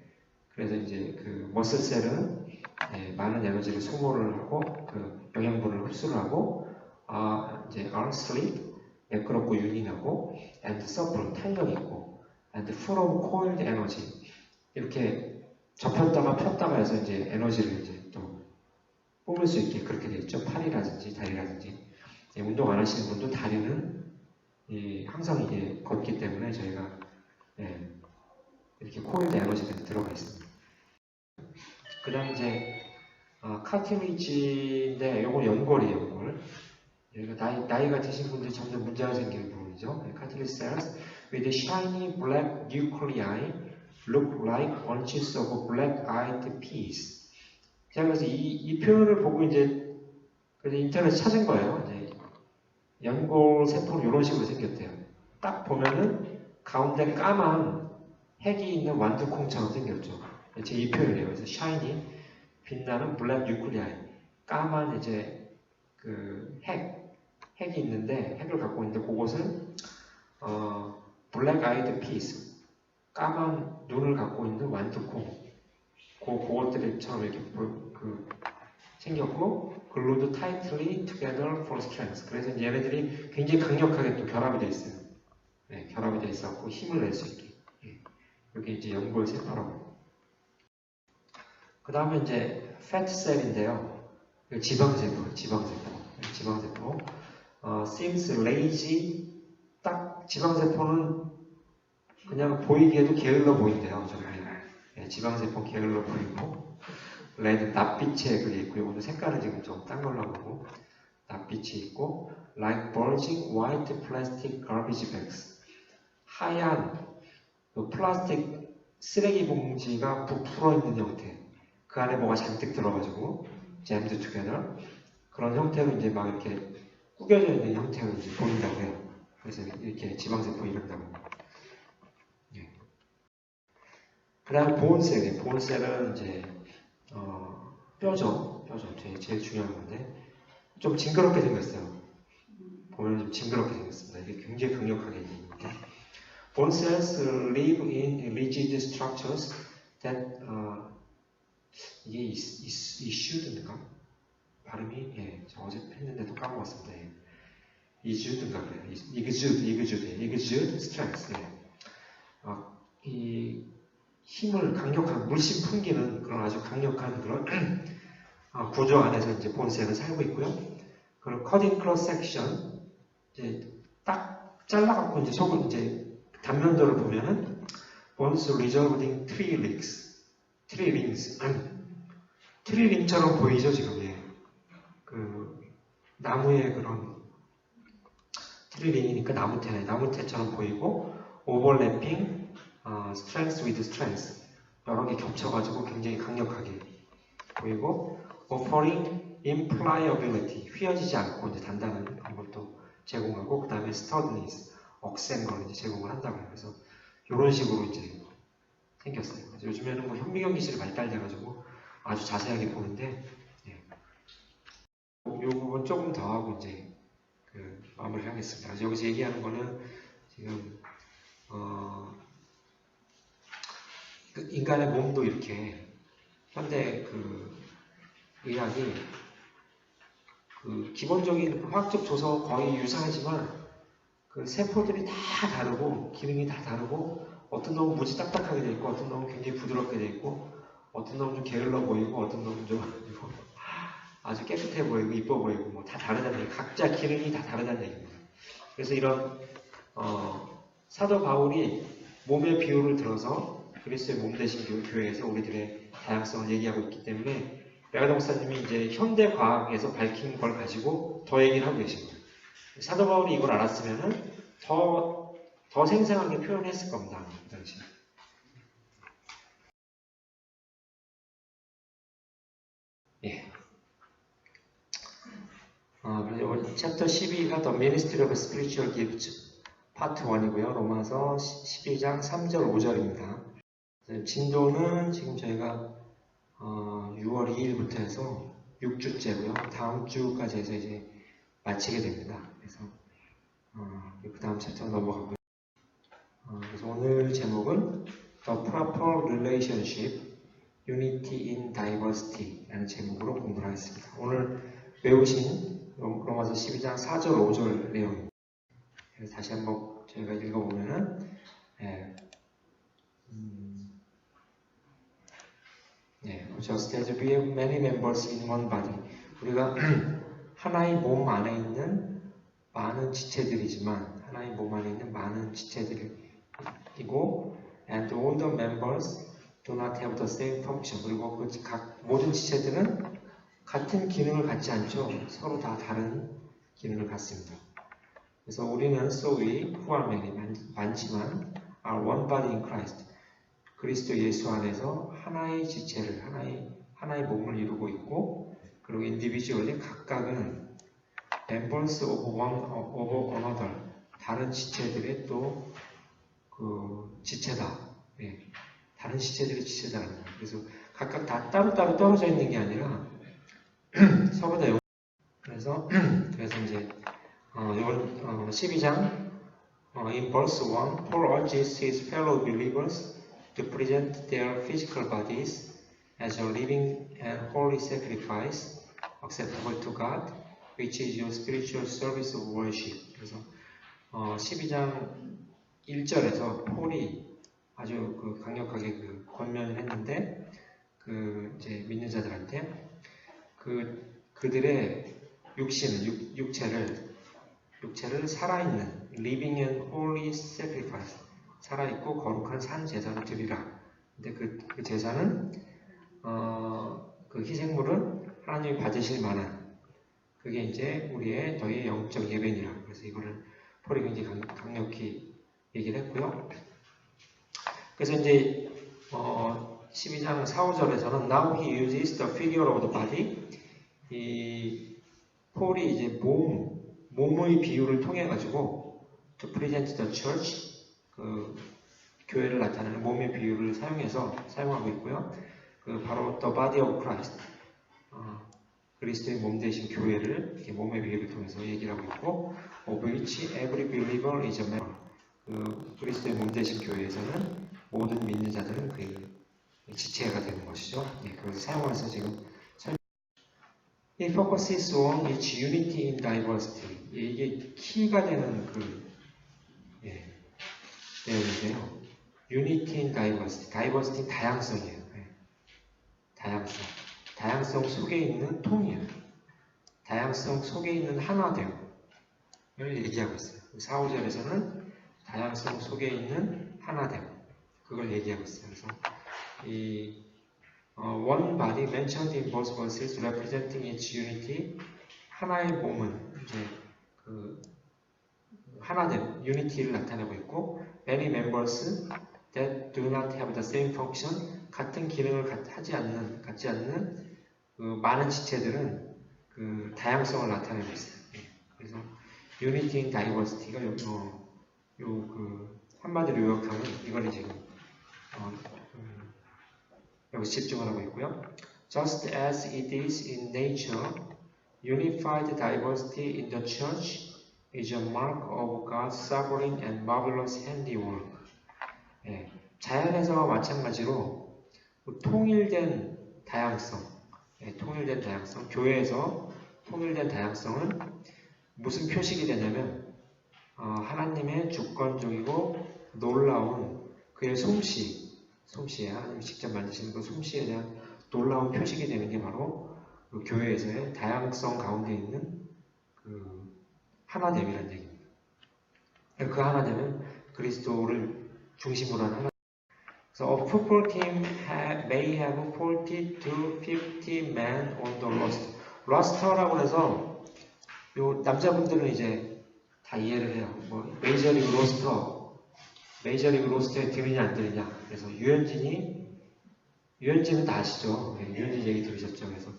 그래서 이제 그 머슬셀은 많은 에너지를 소모를 하고 그 영양분을 흡수를 하고 이제 are sleep 매끄럽고 윤인하고 and supple 탄력 있고 and full of coiled energy 이렇게 접혔다가 폈다가 해서 이제 에너지를 이제 또 뽑을 수 있게 그렇게 되어 있죠. 팔이라든지 다리라든지 운동 안 하시는 분도 다리는 항상 이게 걷기 때문에 저희가 이렇게 코일드 에너지가 들어가 있습니다. 그 다음에 이제 카티리지인데 요건 연골이에요. 연골. 여기가 나이가 드신 분들이 점점 문제가 생기는 부분이죠. 카티리지 cells with shiny black nuclei look like bunches of black-eyed peas. 제가 그래서 이 표현을 보고 이제 인터넷에 찾은 거예요. 이제 연골 세포는 이런 식으로 생겼대요. 딱 보면은 가운데 까만 핵이 있는 완두콩처럼 생겼죠. 제 이 표현이에요. 그래서 shiny 빛나는 black nuclei 까만 이제 그 핵이 있는데 핵을 갖고 있는데 그것은 black-eyed peas 까만 눈을 갖고 있는 완두콩 그것들처럼 이렇게 생겼고 glued tightly together for strength. 그래서 얘네들이 굉장히 강력하게 또 결합이 되어 있어요. 결합이 되어 있었고 힘을 낼 수 있게. 이게 이제 연골 세포라고. 그 다음에 이제 fat cell인데요. 지방세포. seems lazy. 딱 지방세포는 그냥 보이기에도 게을러 보인대요. 지방세포 게을러 보이고 레드 낯빛에 그게 있고요. 오늘 색깔은 지금 좀 딴 걸로 하고 낯빛이 있고 like bulging white plastic garbage bags 하얀 그 플라스틱 쓰레기 봉지가 부풀어 있는 형태 그 안에 뭐가 잔뜩 들어가지고 jammed together 그런 형태로 이제 막 이렇게 구겨져 있는 형태로 이제 보인다고 해요. 그래서 이렇게 지방세포 이런다고. 그 다음에 보온셀이에요. 보온셀은 이제 뼈죠. 제일 중요한 건데 좀 징그럽게 생겼어요. 보면 좀 징그럽게 생겼습니다. 이게 굉장히 강력하게 있는데 Bone cells live in rigid structures that 이게 issued인가? 발음이 저 어제 했는데도 까먹었습니다. issued인가 그래요. exude strength. 이 힘을 강력한 물씬 풍기는 그런 아주 강력한 그런 구조 안에서 이제 본셀은 살고 있고요. 그리고 cutting cross section 이제 딱 잘라갖고 이제 속을 이제 단면도를 보면은 bones resolving tree rings. 트리링처럼 보이죠, 지금. 예. 그 나무의 그런 트리링이니까 나무태처럼 보이고, overlapping strength with strength, 여러 개 겹쳐가지고 굉장히 강력하게 보이고, offering impliability, 휘어지지 않고 이제 단단한 그런 걸 또 제공하고, 그 다음에 sturdiness, 억센 걸 이제 제공을 한다고 해요. 그래서 이런 식으로 이제 생겼어요. 그래서 요즘에는 뭐 현미경 기술이 발달돼가지고 아주 자세하게 보는데, 예. 이 부분 조금 더 하고 이제 그 마무리를 하겠습니다. 그래서 여기서 얘기하는 거는 지금 그 인간의 몸도 이렇게 현대 그 의학이 그 기본적인 화학적 조서 거의 유사하지만 그 세포들이 다 다르고 기능이 다 다르고 어떤 놈은 무지 딱딱하게 돼 있고 어떤 놈은 굉장히 부드럽게 돼 있고 어떤 놈은 좀 게을러 보이고 어떤 놈은 좀 아주 깨끗해 보이고 이뻐 보이고 뭐 다 다르다는 얘기, 각자 기능이 다 다르다는 얘기입니다. 그래서 이런 사도 바울이 몸의 비유를 들어서 그리스도의 몸 되신 교회에서 우리들의 다양성을 얘기하고 있기 때문에 레아동 목사님이 이제 현대 과학에서 밝힌 걸 가지고 더 얘기를 하고 계신 거예요. 사도 바울이 이걸 알았으면은 더 생생하게 표현했을 겁니다. 그 당시. 예. 그래서 챕터 12가 The Ministry of Spiritual Gifts 파트 1이고요. 로마서 12장 3절 5절입니다. 진도는 지금 저희가 6월 2일부터 해서 6주째고요. 다음 주까지 해서 이제 마치게 됩니다. 그래서 그 다음 챕터로 넘어가고요. 그래서 오늘 제목은 The Proper Relationship, Unity in Diversity 라는 제목으로 공부를 하겠습니다. 오늘 외우신 로마서 12장 4절 5절 내용입니다. 그래서 다시 한번 저희가 읽어보면은 Just as we have many members in one body, 우리가 하나의 몸 안에 있는 많은 지체들이지만 하나의 몸 안에 있는 많은 지체들이고 and all the members do not have the same function. 그리고 그 모든 지체들은 같은 기능을 갖지 않죠. 서로 다 다른 기능을 갖습니다. 그래서 우리는 so we who are many, 많지만 are one body in Christ, 그리스도 예수 안에서 하나의 지체를, 하나의 몸을 이루고 있고, 그리고 individually 각각은 members of one of another, 다른 지체들의 또 그 지체다. 네. 다른 지체들의 지체다. 그래서 각각 다 따로따로 떨어져 있는 게 아니라 서로 다 그래서 이제 이번 12장 in verse 1, Paul urges his fellow believers to present their physical bodies as a living and holy sacrifice acceptable to God, which is your spiritual service of worship. 그래서 12장 1절에서 폴이 아주 그 강력하게 그 권면을 했는데 그 이제 믿는 자들한테 그들의 육체를 살아있는 living and holy sacrifice, 살아있고 거룩한 산 제사를 드리라. 근데 그 제사는 그 희생물은 하나님이 받으실 만한 그게 이제 우리의 너희의 영적 예배니라. 그래서 이거를 폴이 굉장히 강력히 얘기를 했고요. 그래서 이제 12장 4, 5절에서는 Now he uses the figure of the body. 이 폴이 이제 몸의 비유를 통해 가지고 to present the church, 그 교회를 나타내는 몸의 비유를 사용하고 있고요. 그 바로 the body of Christ, 그리스도의 몸 되신 교회를 이렇게 몸의 비유를 통해서 얘기를 하고 있고, of which every believer is a member. 그 그리스도의 몸 되신 교회에서는 모든 믿는 자들은 그 지체가 되는 것이죠. 예, 그래서 사용해서 지금 It focuses on its unity in diversity. 예, 이게 키가 되는 내용인데요. Unity in diversity. diversity 다양성이에요. 예. 다양성 속에 있는 통일. 다양성 속에 있는 하나됨을 얘기하고 있어요. 4, 5절에서는 다양성 속에 있는 하나됨. 그걸 얘기하고 있어요. 그래서 이 one body mentioned in both verses representing its unity. 하나의 몸은 이제 그 하나됨, unity를 나타내고 있고, many members that do not have the same function, 같은 기능을 갖지 않는 그 많은 지체들은 그 다양성을 나타내고 있어요. 그래서 unity in diversity가 한마디로 요약하면 이걸 지금 여기서 집중을 하고 있고요. Just as it is in nature, unified diversity in the church is a mark of God's sovereign and marvelous handiwork. 자연에서와 마찬가지로 통일된 다양성, 교회에서 통일된 다양성은 무슨 표식이 되냐면 하나님의 주권적이고 놀라운 그의 솜씨에 하나님이 직접 만드시는 그 솜씨에 대한 놀라운 표식이 되는 게 바로 그 교회에서의 다양성 가운데 있는 그 하나됨이라는 얘기입니다. 그 하나됨은 그리스도를 중심으로 한 하나. So a football team may have 40 to 50 men on the roster. roster라고 해서 요 남자분들은 이제 다 이해를 해요. 뭐 메이저리그 로스터에 드느냐 안 드느냐. 그래서 유현진은 다 아시죠? 유현진 얘기 들으셨죠? 그래서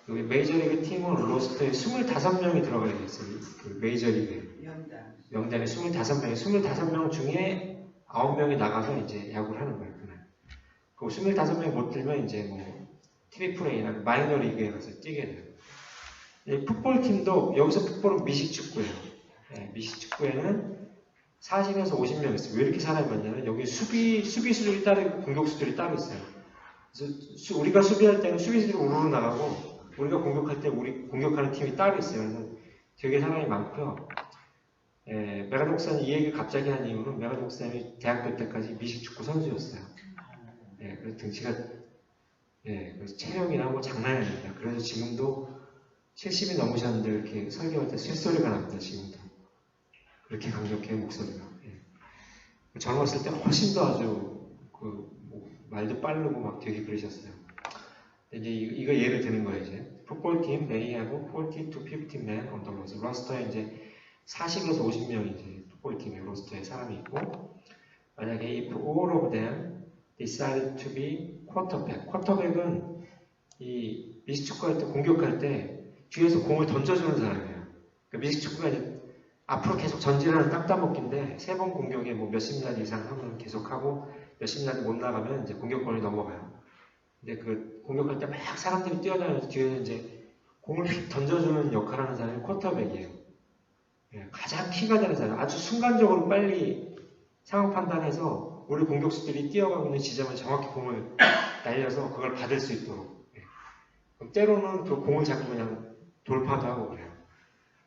그 메이저리그 팀은 로스터에 25명이 들어가게 됐어요. 그 메이저리그 명단에 25명 중에 9명이 나가서 이제 야구를 하는 거예요. 그날. 그 25명이 못 들면 이제 뭐 트리플 A나 마이너 리그에 가서 뛰게 돼요. 풋볼 팀도 여기서 풋볼은 미식축구예요. 미식축구에는 40에서 50명 있어요. 왜 이렇게 사람이 많냐면 여기 수비수들이 따로 있고 공격수들이 따로 있어요. 그래서 우리가 수비할 때는 수비수들이 우르르 나가고 우리가 공격할 때 우리 공격하는 팀이 따로 있어요. 그래서 되게 사람이 많고요. 메가드 목사님 이 얘기를 갑자기 한 이유는 메가드 목사님이 대학교 때까지 미식축구 선수였어요. 그래서 등치가 그래서 체력이나 뭐 장난이 아닙니다. 그래서 지금도 70이 넘으셨는데 이렇게 설교할 때 쇳소리가 납니다. 지금도 그렇게 강력해요 목소리가. 젊었을 때 훨씬 더 아주 말도 빠르고 막 되게 그러셨어요. 이제 이거 예를 드는 거예요. 이제 풋볼 팀 may have 40 to 50 men on the roster. 로스터에 이제 40에서 50명이 이제 풋볼 팀의 로스터에 사람이 있고, 만약에 if all of them decided to be quarterback. 쿼터백은 이 미식축구할 때 공격할 때 뒤에서 공을 던져주는 사람이에요. 그러니까 미식축구가 이제 앞으로 계속 전진하는 땅따먹기인데 3번 공격에 뭐 몇십 야드 이상 하면 계속하고 몇십 야드 못 나가면 이제 공격권이 넘어가요. 근데 그 공격할 때 막 사람들이 뛰어다니면서 뒤에서 이제 공을 휙 던져주는 역할을 하는 사람이 쿼터백이에요. 가장 키가 되는 사람, 아주 순간적으로 빨리 상황 판단해서 우리 공격수들이 뛰어가고 있는 지점에 정확히 공을 날려서 그걸 받을 수 있도록. 때로는 그 공을 잡고 그냥 돌파도 하고 그래요.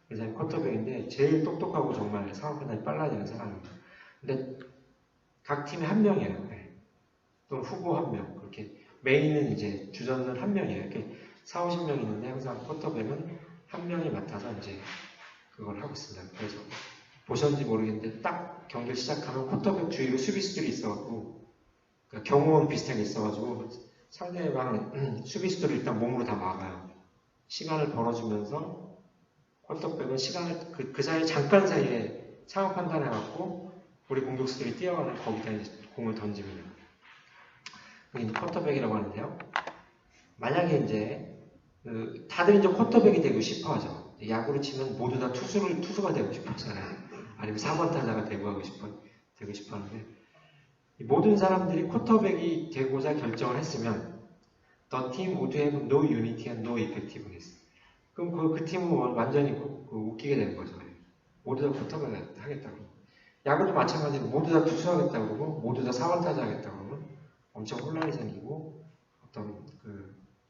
그래서 쿼터백인데 제일 똑똑하고 정말 상황 판단이 빨라야 되는 사람입니다. 근데 각 팀에 한 명이에요. 또 후보 한 명. 그렇게 메인은 이제 주전은 한 명이에요. 이렇게 40-50명 있는데 항상 쿼터백은 한 명이 맡아서 이제 그걸 하고 있습니다. 그래서 보셨는지 모르겠는데 딱 경기를 시작하면 쿼터백 주위로 수비수들이 있어가지고 그러니까 경호원 비슷하게 있어가지고 상대방 수비수들을 일단 몸으로 다 막아요. 시간을 벌어주면서 쿼터백은 시간을 그 사이 잠깐 사이에 상황 판단해갖고 우리 공격수들이 뛰어가는 거기다 이제 공을 던집니다. 이게 쿼터백이라고 하는데요. 만약에 이제 다들 이제 쿼터백이 되고 싶어하죠. 야구를 치면 모두 다 투수가 되고 싶었잖아요. 아니면 4번 타자가 되고 싶었는데 모든 사람들이 쿼터백이 되고자 결정을 했으면 the team would have no unity and no effectiveness. 그럼 그 팀은 완전히 웃기게 되는 거죠. 모두 다 쿼터백 하겠다고. 야구도 마찬가지로 모두 다 투수하겠다고 그러고 모두 다 4번 타자 하겠다고 그러면 엄청 혼란이 생기고 어떤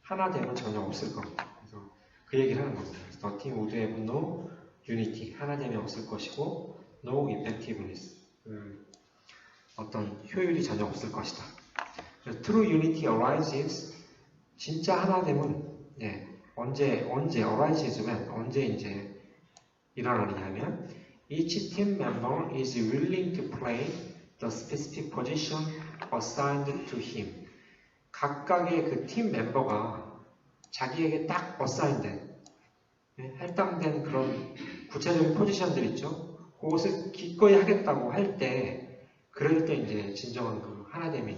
하나 되면 전혀 없을 겁니다. 그래서 그 얘기를 하는 겁니다. The team would have no unity. 하나 되면 없을 것이고 no effectiveness. 어떤 효율이 전혀 없을 것이다. True unity arises. 진짜 하나됨은 언제 arises when 언제 이제 일어나느냐면 Each team member is willing to play the specific position assigned to him. 각각의 그 팀 멤버가 자기에게 딱 어사인된, 할당된 그런 구체적인 포지션들 있죠. 그것을 기꺼이 하겠다고 할 때, 그럴 때 이제 진정한 그 하나됨이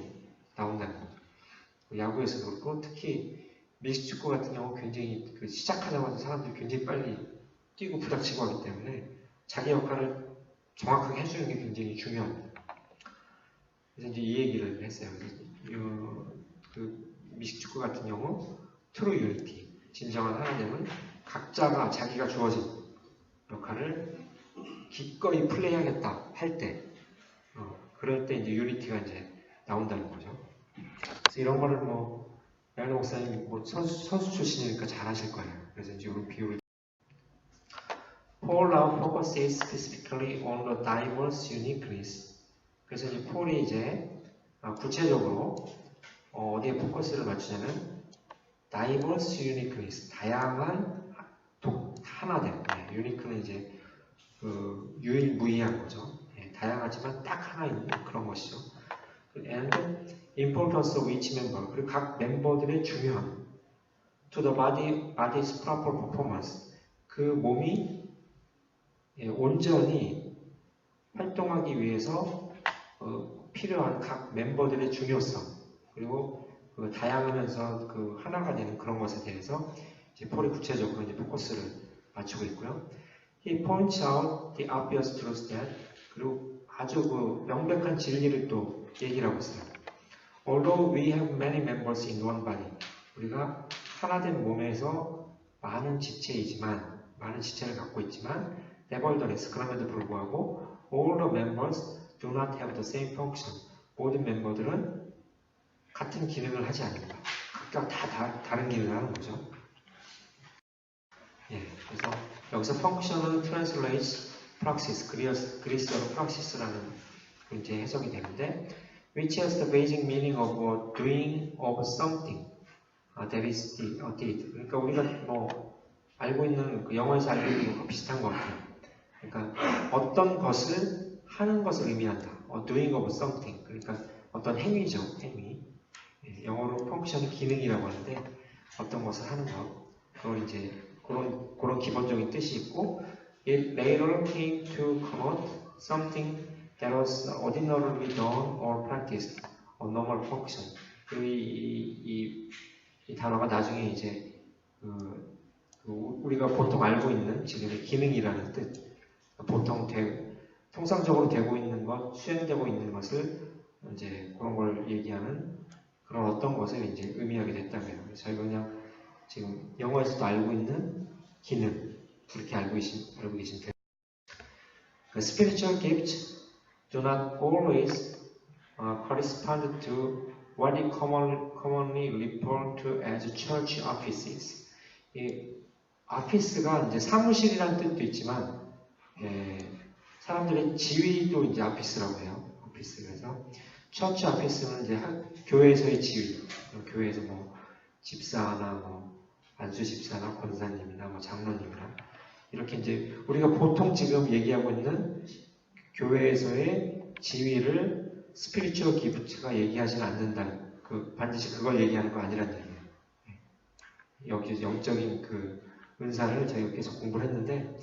나온다는 거죠. 야구에서도 그렇고, 특히 미식축구 같은 경우 굉장히 그 시작하자마자 사람들이 굉장히 빨리 뛰고 부닥치고 하기 때문에 자기 역할을 정확하게 해주는 게 굉장히 중요합니다. 그래서 이제 이 얘기를 했어요. 그 미식축구 같은 경우 트루 유니티, 진정한 하나됨은 각자가 자기가 주어진 역할을 기꺼이 플레이하겠다 할 때, 그럴 때 이제 유니티가 이제 나온다는 거죠. 그래서 이런 거를 뭐 양현 목사님 뭐 선수 출신이니까 잘 하실 거예요. 그래서 이제 이런 비유를 Paul now focuses specifically on the diverse uniqueness. 그래서 이제 폴이 이제 구체적으로 어디에 포커스를 맞추냐면 diverse uniqueness, 다양한 하나됨. unique는 이제 그 유일무이한 거죠. 다양하지만 딱 하나 있는 그런 것이죠. And importance of each member. 그리고 각 멤버들의 중요함. To the body's proper performance. 그 몸이 온전히 활동하기 위해서 필요한 각 멤버들의 중요성, 그리고 그 다양하면서 그 하나가 되는 그런 것에 대해서 이제 폴이 구체적으로 이제 포커스를 맞추고 있고요. He points out the obvious truth that, 그리고 아주 그 명백한 진리를 또 얘기를 하고 있어요. Although we have many members in one body, 우리가 하나된 몸에서 많은 지체를 갖고 있지만, nevertheless, 그럼에도 불구하고 all the members do not have the same function. 모든 멤버들은 같은 기능을 하지 않는다. 각각 다 다른 기능을 하는 거죠. 그래서 여기서 function은 translates praxis, 그리스어로 praxis라는 이제 해석이 되는데, which has the basic meaning of doing of something. That is the deed. 그러니까 우리가 뭐 알고 있는 그 영어에서 알고 있는 것과 비슷한 것 같아요. 그러니까 어떤 것을 하는 것을 의미한다. doing of something. 그러니까 어떤 행위죠, 행위. 영어로 펑션은 기능이라고 하는데 어떤 것을 하는 것. 그걸 이제 그런 기본적인 뜻이 있고, it later came to connote something that was ordinarily done or practiced, a normal function. 이 단어가 나중에 이제 우리가 보통 알고 있는 지금의 기능이라는 뜻, 보통 통상적으로 되고 있는 것, 수행되고 있는 것을 이제 그런 걸 얘기하는 그런 어떤 것을 이제 의미하게 됐다고요. 그래서 저희가 그냥 지금 영어에서도 알고 있는 기능, 그렇게 알고 계신 돼요. Spiritual gifts do not always correspond to what we commonly refer to as church offices. 이 아피스가 이제 사무실이라는 뜻도 있지만, 사람들의 지위도 이제 아피스라고 해요. 아피스. 그래서 처치 아피스는 이제 교회에서의 지위, 교회에서 뭐 집사나 뭐 안수 집사나 권사님이나 뭐 장로님이나 이렇게 이제 우리가 보통 지금 얘기하고 있는 교회에서의 지위를 스피리추얼 기프트가 얘기하지는 않는다는, 반드시 그걸 얘기하는 거 아니라는 얘기예요. 여기 영적인 그 은사를 저희가 계속 공부를 했는데,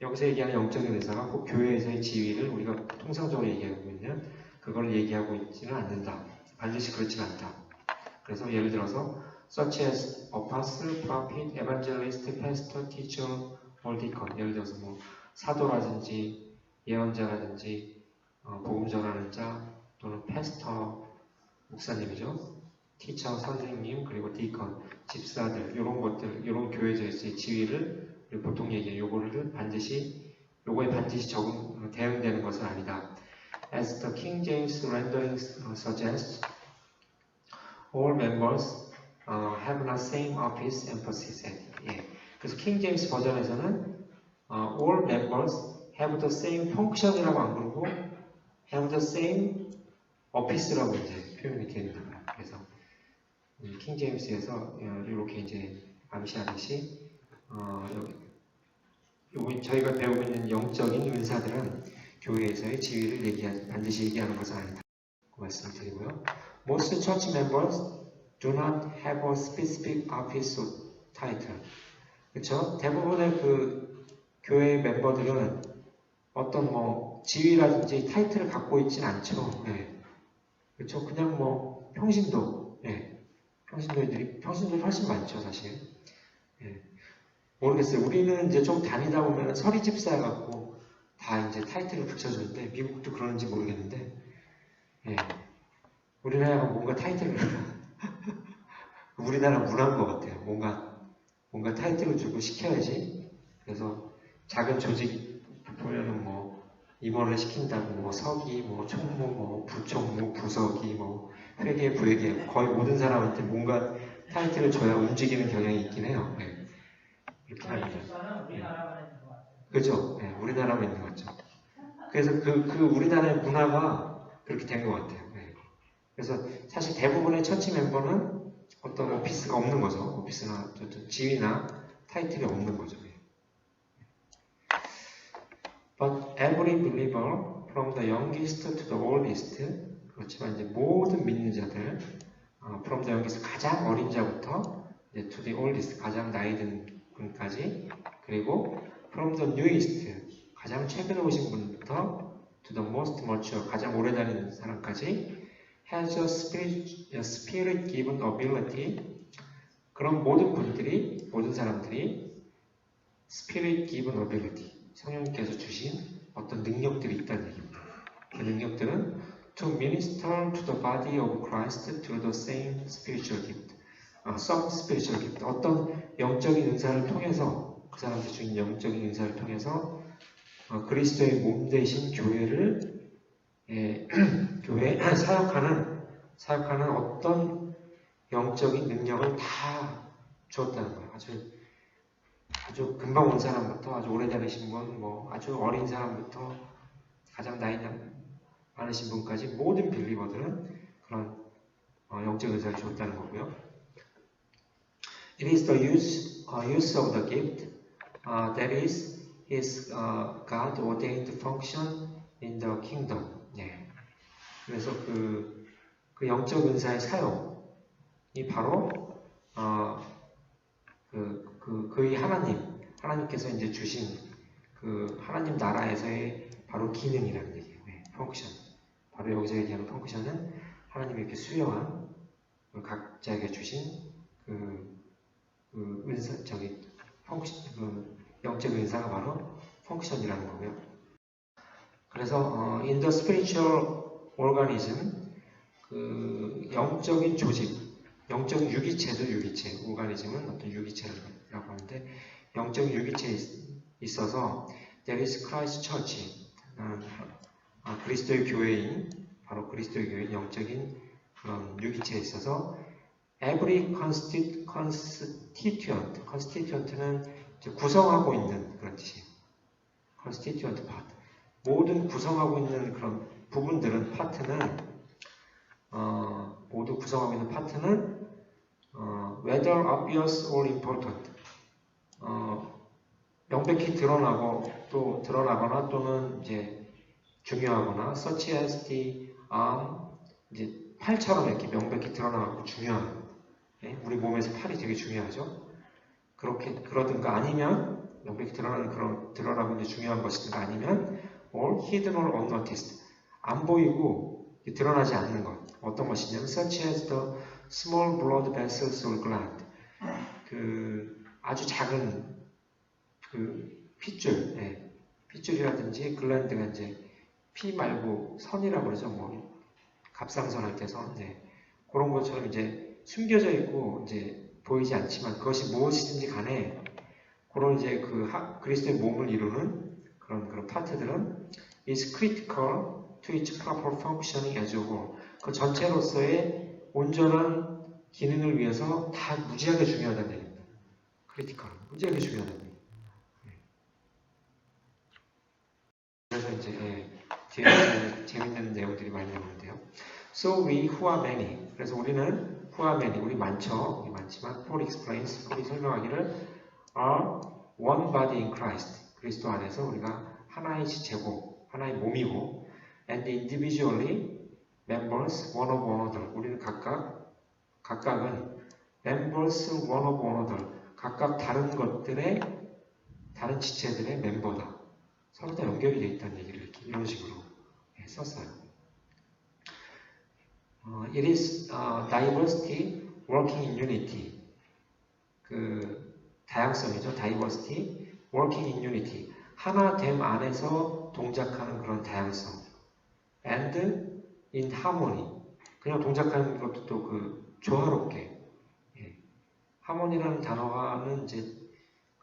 여기서 얘기하는 영적인 은사가 꼭 교회에서의 지위를 우리가 통상적으로 얘기하고 있는 그걸 얘기하고 있지는 않는다. 반드시 그렇지는 않다. 그래서 예를 들어서 such as apostle, prophet, evangelist, pastor, teacher, or deacon. 예를 들어서 뭐 사도라든지 예언자라든지 복음 전하는 자, 또는 패스터, 목사님이죠. 티처, 선생님, 그리고 디컨, 집사들, 이런 것들, 이런 교회에서의 지위를 보통 얘기해요. 요거에 반드시 대응되는 것은 아니다. As the King James rendering suggests, all members have the same office emphasis. 그래서 킹 제임스 버전에서는 all members have the same function이라고 안 그러고 have the same office라고 이제 표현이 됩니다. 그래서 킹 제임스에서 이렇게 이제 암시하듯이 저희가 배우고 있는 영적인 은사들은 교회에서의 지위를 반드시 얘기하는 것은 아니다. 그 말씀을 드리고요. Most church members do not have a specific office or title. 그렇죠? 대부분의 그 교회 멤버들은 어떤 뭐 지위라든지 타이틀을 갖고 있진 않죠. 네. 그렇죠? 그냥 뭐 평신도, 네. 평신도들이 훨씬 많죠, 사실. 네. 모르겠어요. 우리는 이제 좀 다니다 보면 서리 집사 갖고 다 이제 타이틀을 붙여주는데 미국도 그런지 모르겠는데, 네. 우리나라가 뭔가 타이틀을 우리나라 문화인 것 같아요. 뭔가 타이틀을 주고 시켜야지. 그래서 작은 조직 보면은 뭐 임원을 시킨다고 뭐 서기, 뭐 총무, 뭐 부총무, 부서기, 뭐 회계, 부회계 거의 모든 사람한테 뭔가 타이틀을 줘야 움직이는 경향이 있긴 해요. 네. 이렇게 합니다. 네. 그죠? 네, 우리나라만 있는 것 같죠. 그래서 그 우리나라의 문화가 그렇게 된 것 같아요. 네. 그래서 사실 대부분의 처치 멤버는 어떤 오피스가 없는 거죠. 오피스나 지위나 타이틀이 없는 거죠. But every believer, from the youngest to the oldest, 그렇지만 이제 모든 믿는 자들, from the youngest 가장 어린 자부터 이제 to the oldest 가장 나이 든 분까지, 그리고 from the newest 가장 최근에 오신 분부터 to the most mature 가장 오래 다니는 사람까지 has a spirit given ability. 그런 모든 사람들이 spirit given ability, 성령께서 주신 어떤 능력들이 있다는 얘기입니다. 그 능력들은 to minister to the body of Christ through the same spiritual gift. some spiritual gift. 어떤 영적인 은사를 통해서, 그 사람한테 주신 영적인 은사를 통해서 그리스도의 몸 대신 교회를 교회에 사역하는 어떤 영적인 능력을 다 주었다는 거예요. 아주 금방 온 사람부터 아주 오래 다니신 분, 뭐 아주 어린 사람부터 가장 나이 많으신 분까지 모든 빌리버들은 그런 영적 은사를 주었다는 거고요. It is the use of the gift that is His God ordained function in the kingdom. 네. 그래서 그 영적 은사의 사용이 바로 그의 하나님께서 이제 주신 그 하나님 나라에서의 바로 기능이라는 얘기예요. 네, 펑크션. 바로 여기서 얘기하는 펑크션은 하나님이 이렇게 수여한 각자에게 주신 영적 은사가 바로 펑크션이라는 거고요. 그래서 in the spiritual organism, 그 영적인 조직, 영적 유기체도 유기체, 오가니즘은 어떤 유기체라고 하는데 영적 유기체에 있어서 there is Christ Church, 그리스도의 교회인, 바로 그리스도의 교회인 영적인 그런 유기체에 있어서 every constituent는 구성하고 있는 그런 뜻이에요. constituent part. 모든 구성하고 있는 그런 부분들은 모두 구성하고 있는 파트는 whether obvious or important, 명백히 드러나거나 또는 이제 중요하거나 such as the arm, 이제 팔처럼 이렇게 명백히 드러나고 중요한, 우리 몸에서 팔이 되게 중요하죠. 그러든가 아니면 명백히 드러나고 이제 중요한 것이든가 아니면 or hidden or unnoticed, 안 보이고 드러나지 않는 것. 어떤 것이냐면 such as the small blood vessels or gland, 그 아주 작은 그 핏줄, 핏줄이라든지 글랜드가 이제 피 말고 선이라고 그러죠. 뭐 갑상선 할 때 선, 그런 것처럼 이제 숨겨져 있고 이제 보이지 않지만 그것이 무엇이든지 간에 그런 이제 그리스도의 몸을 이루는 그런 파트들은 is critical to its proper functioning as a whole. 그 전체로서의 온전한 기능을 위해서 다 무지하게 중요하다는 얘기입니다. critical, 무지하게 중요하다는 얘기입니다. 그래서 이제 뒤에 재밌는 내용들이 많이 나오는데요. So we who are many. 그래서 우리는 who are many, 우리 많지만 Paul explains, 설명하기를 are one body in Christ. 그리스도 안에서 우리가 하나의 지체고 하나의 몸이고 and individually members one of another. 우리는 각각은 members one of another. 각각 다른 것들의 다른 지체들의 멤버다. 서로 다 연결이 되어 있다는 얘기를 이렇게 이런 식으로 썼어요. It is diversity working in unity. 그 다양성이죠. diversity working in unity. 하나됨 안에서 동작하는 그런 다양성. And in harmony. 그냥 동작하는 것도 또 그 조화롭게. 예. 하모니라는 단어는 이제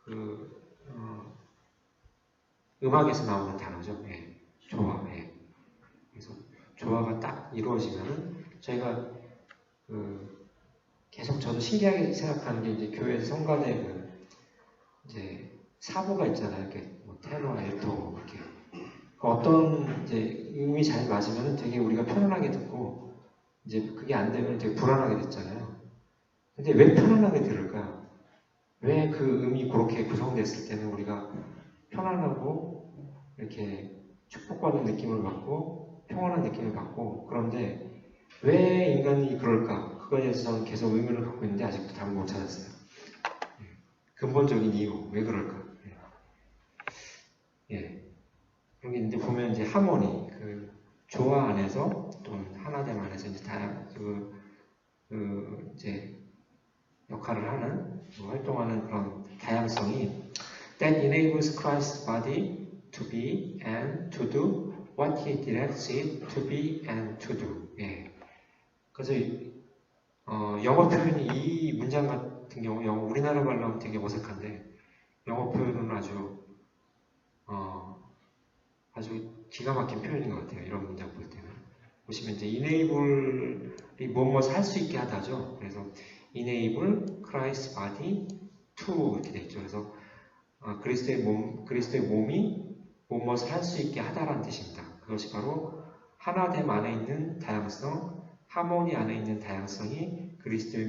그 음악에서 나오는 단어죠. 예. 조화. 예. 그래서 조화가 딱 이루어지면은 저희가 계속 저도 신기하게 생각하는 게 이제 교회에서 성가대 이제 사부가 있잖아요. 이렇게 뭐 테너, 알토 이렇게 어떤 이제 음이 잘 맞으면 되게 우리가 편안하게 듣고 이제 그게 안 되면 되게 불안하게 듣잖아요. 근데 왜 편안하게 들을까? 왜 그 음이 그렇게 구성됐을 때는 우리가 편안하고 이렇게 축복받는 느낌을 받고 평안한 느낌을 받고 그런데 왜 인간이 그럴까? 그거에 대해서 저는 계속 의문을 갖고 있는데 아직도 답을 못 찾았어요. 근본적인 이유, 왜 그럴까? 예. 그런 게 있는데 보면 이제 하모니, 그 조화 안에서 또는 하나됨 안에서 이제 이제 역할을 하는 활동하는 그런 다양성이 that enables Christ's body to be and to do what he directs it to be and to do. 예. 그래서 영어 표현이 이 문장 같은 경우 우리나라 말로 하면 되게 어색한데 영어 표현은 아주 기가 막힌 표현인 것 같아요. 이런 문장 볼 때는 보시면 이제 enable이 무엇을 할 수 있게 하다죠. 그래서 enable Christ's body to 이렇게 돼 있죠. 그래서 그리스도의 몸이 무엇을 할 수 있게 하다라는 뜻입니다. 그것이 바로 하나됨 안에 있는 다양성, 하모니 안에 있는 다양성이 그리스도의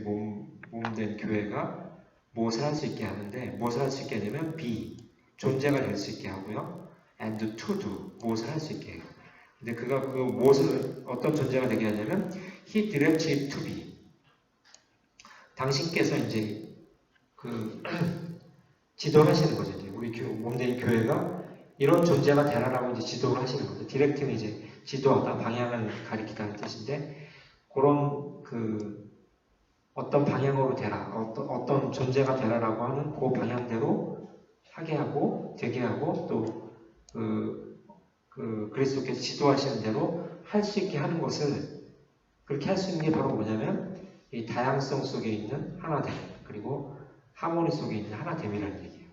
몸된 교회가 무엇을 할 수 있게 하는데 무엇을 할 수 있게 하냐면 be, 존재가 될 수 있게 하고요. and to do, 무엇을 할 수 있게 해요. 근데 그가 그 무엇을 어떤 존재가 되게 하냐면 he directs it to be. 당신께서 이제 그 지도를 하시는 거죠. 이제 우리 몸된 교회가 이런 존재가 되라라고 이제 지도를 하시는 거죠. 디렉팅은 이제 지도하다, 방향을 가리키다는 뜻인데 그런 그 어떤 방향으로 되라, 어떤 존재가 되라라고 하는 그 방향대로 하게 하고 되게 하고 또 그리스도께서 지도하시는 대로 할 수 있게 하는 것을 그렇게 할 수 있는 게 바로 뭐냐면 이 다양성 속에 있는 하나됨 그리고 하모니 속에 있는 하나됨이라는 얘기예요.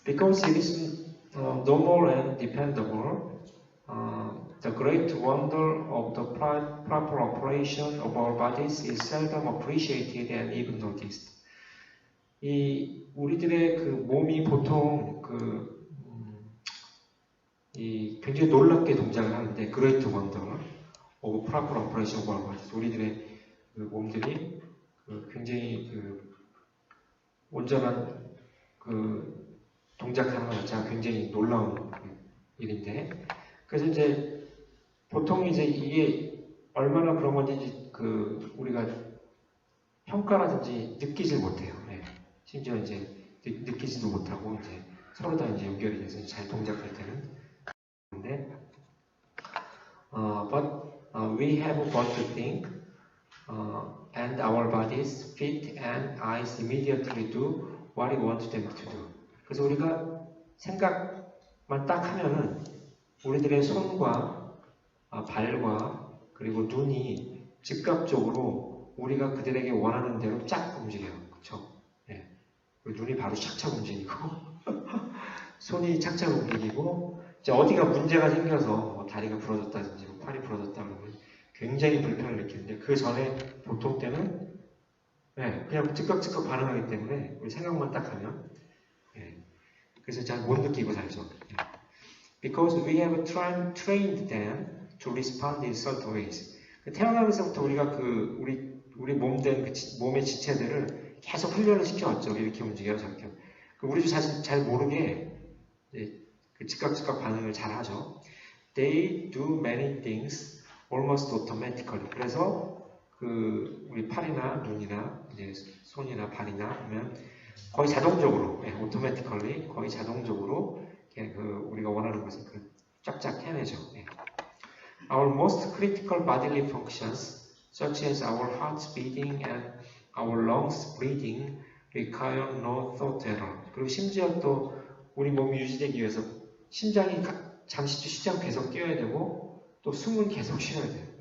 Because it is normal and dependable, the great wonder of the proper operation of our bodies is seldom appreciated and even noticed. 이 우리들의 그 몸이 보통 이 굉장히 놀랍게 동작을 하는데 great wonder of proper operation of our bodies. 우리들의 그 몸들이 굉장히 온전한 동작하는 것 자체가 굉장히 놀라운 일인데 그래서 이제 보통 이제 이게 얼마나 그런 건지 우리가 평가라든지 느끼질 못해요. 네. 심지어 이제 느끼지도 못하고 이제 서로 다 이제 연결이 돼서 잘 동작할 때는 근데 but we have got to think and our bodies, feet and eyes immediately do what we want them to do. 그래서 우리가 생각만 딱 하면은 우리들의 손과 발과 그리고 눈이 즉각적으로 우리가 그들에게 원하는 대로 쫙 움직여요. 그렇죠? 네. 눈이 바로 착착 움직이고 손이 착착 움직이고 이제 어디가 문제가 생겨서 다리가 부러졌다든지 팔이 부러졌다 그러면 굉장히 불편을 느끼는데 그 전에 보통 때는 네, 그냥 즉각 반응하기 때문에 우리 생각만 딱 하면 네. 그래서 잘 못 느끼고 살죠. 네. Because we have trained them to respond in certain ways. 태어나면서부터 우리가 우리 몸된 몸의 지체들을 계속 훈련을 시켜왔죠. 이렇게 움직여요, 저렇게. 우리도 잘 모르게 그 즉각 반응을 잘 하죠. They do many things almost automatically. 그래서 우리 팔이나 눈이나 이제 손이나 발이나 보면 거의 자동적으로, automatically 거의 자동적으로 우리가 원하는 것을 쫙쫙 해내죠. Our most critical bodily functions, such as our heart's beating and our lungs breathing, require no thought at all. 그리고 심지어 또 우리 몸이 유지되기 위해서 심장이 잠시도 쉬지 않고 계속 뛰어야 되고 또 숨은 계속 쉬어야 돼요.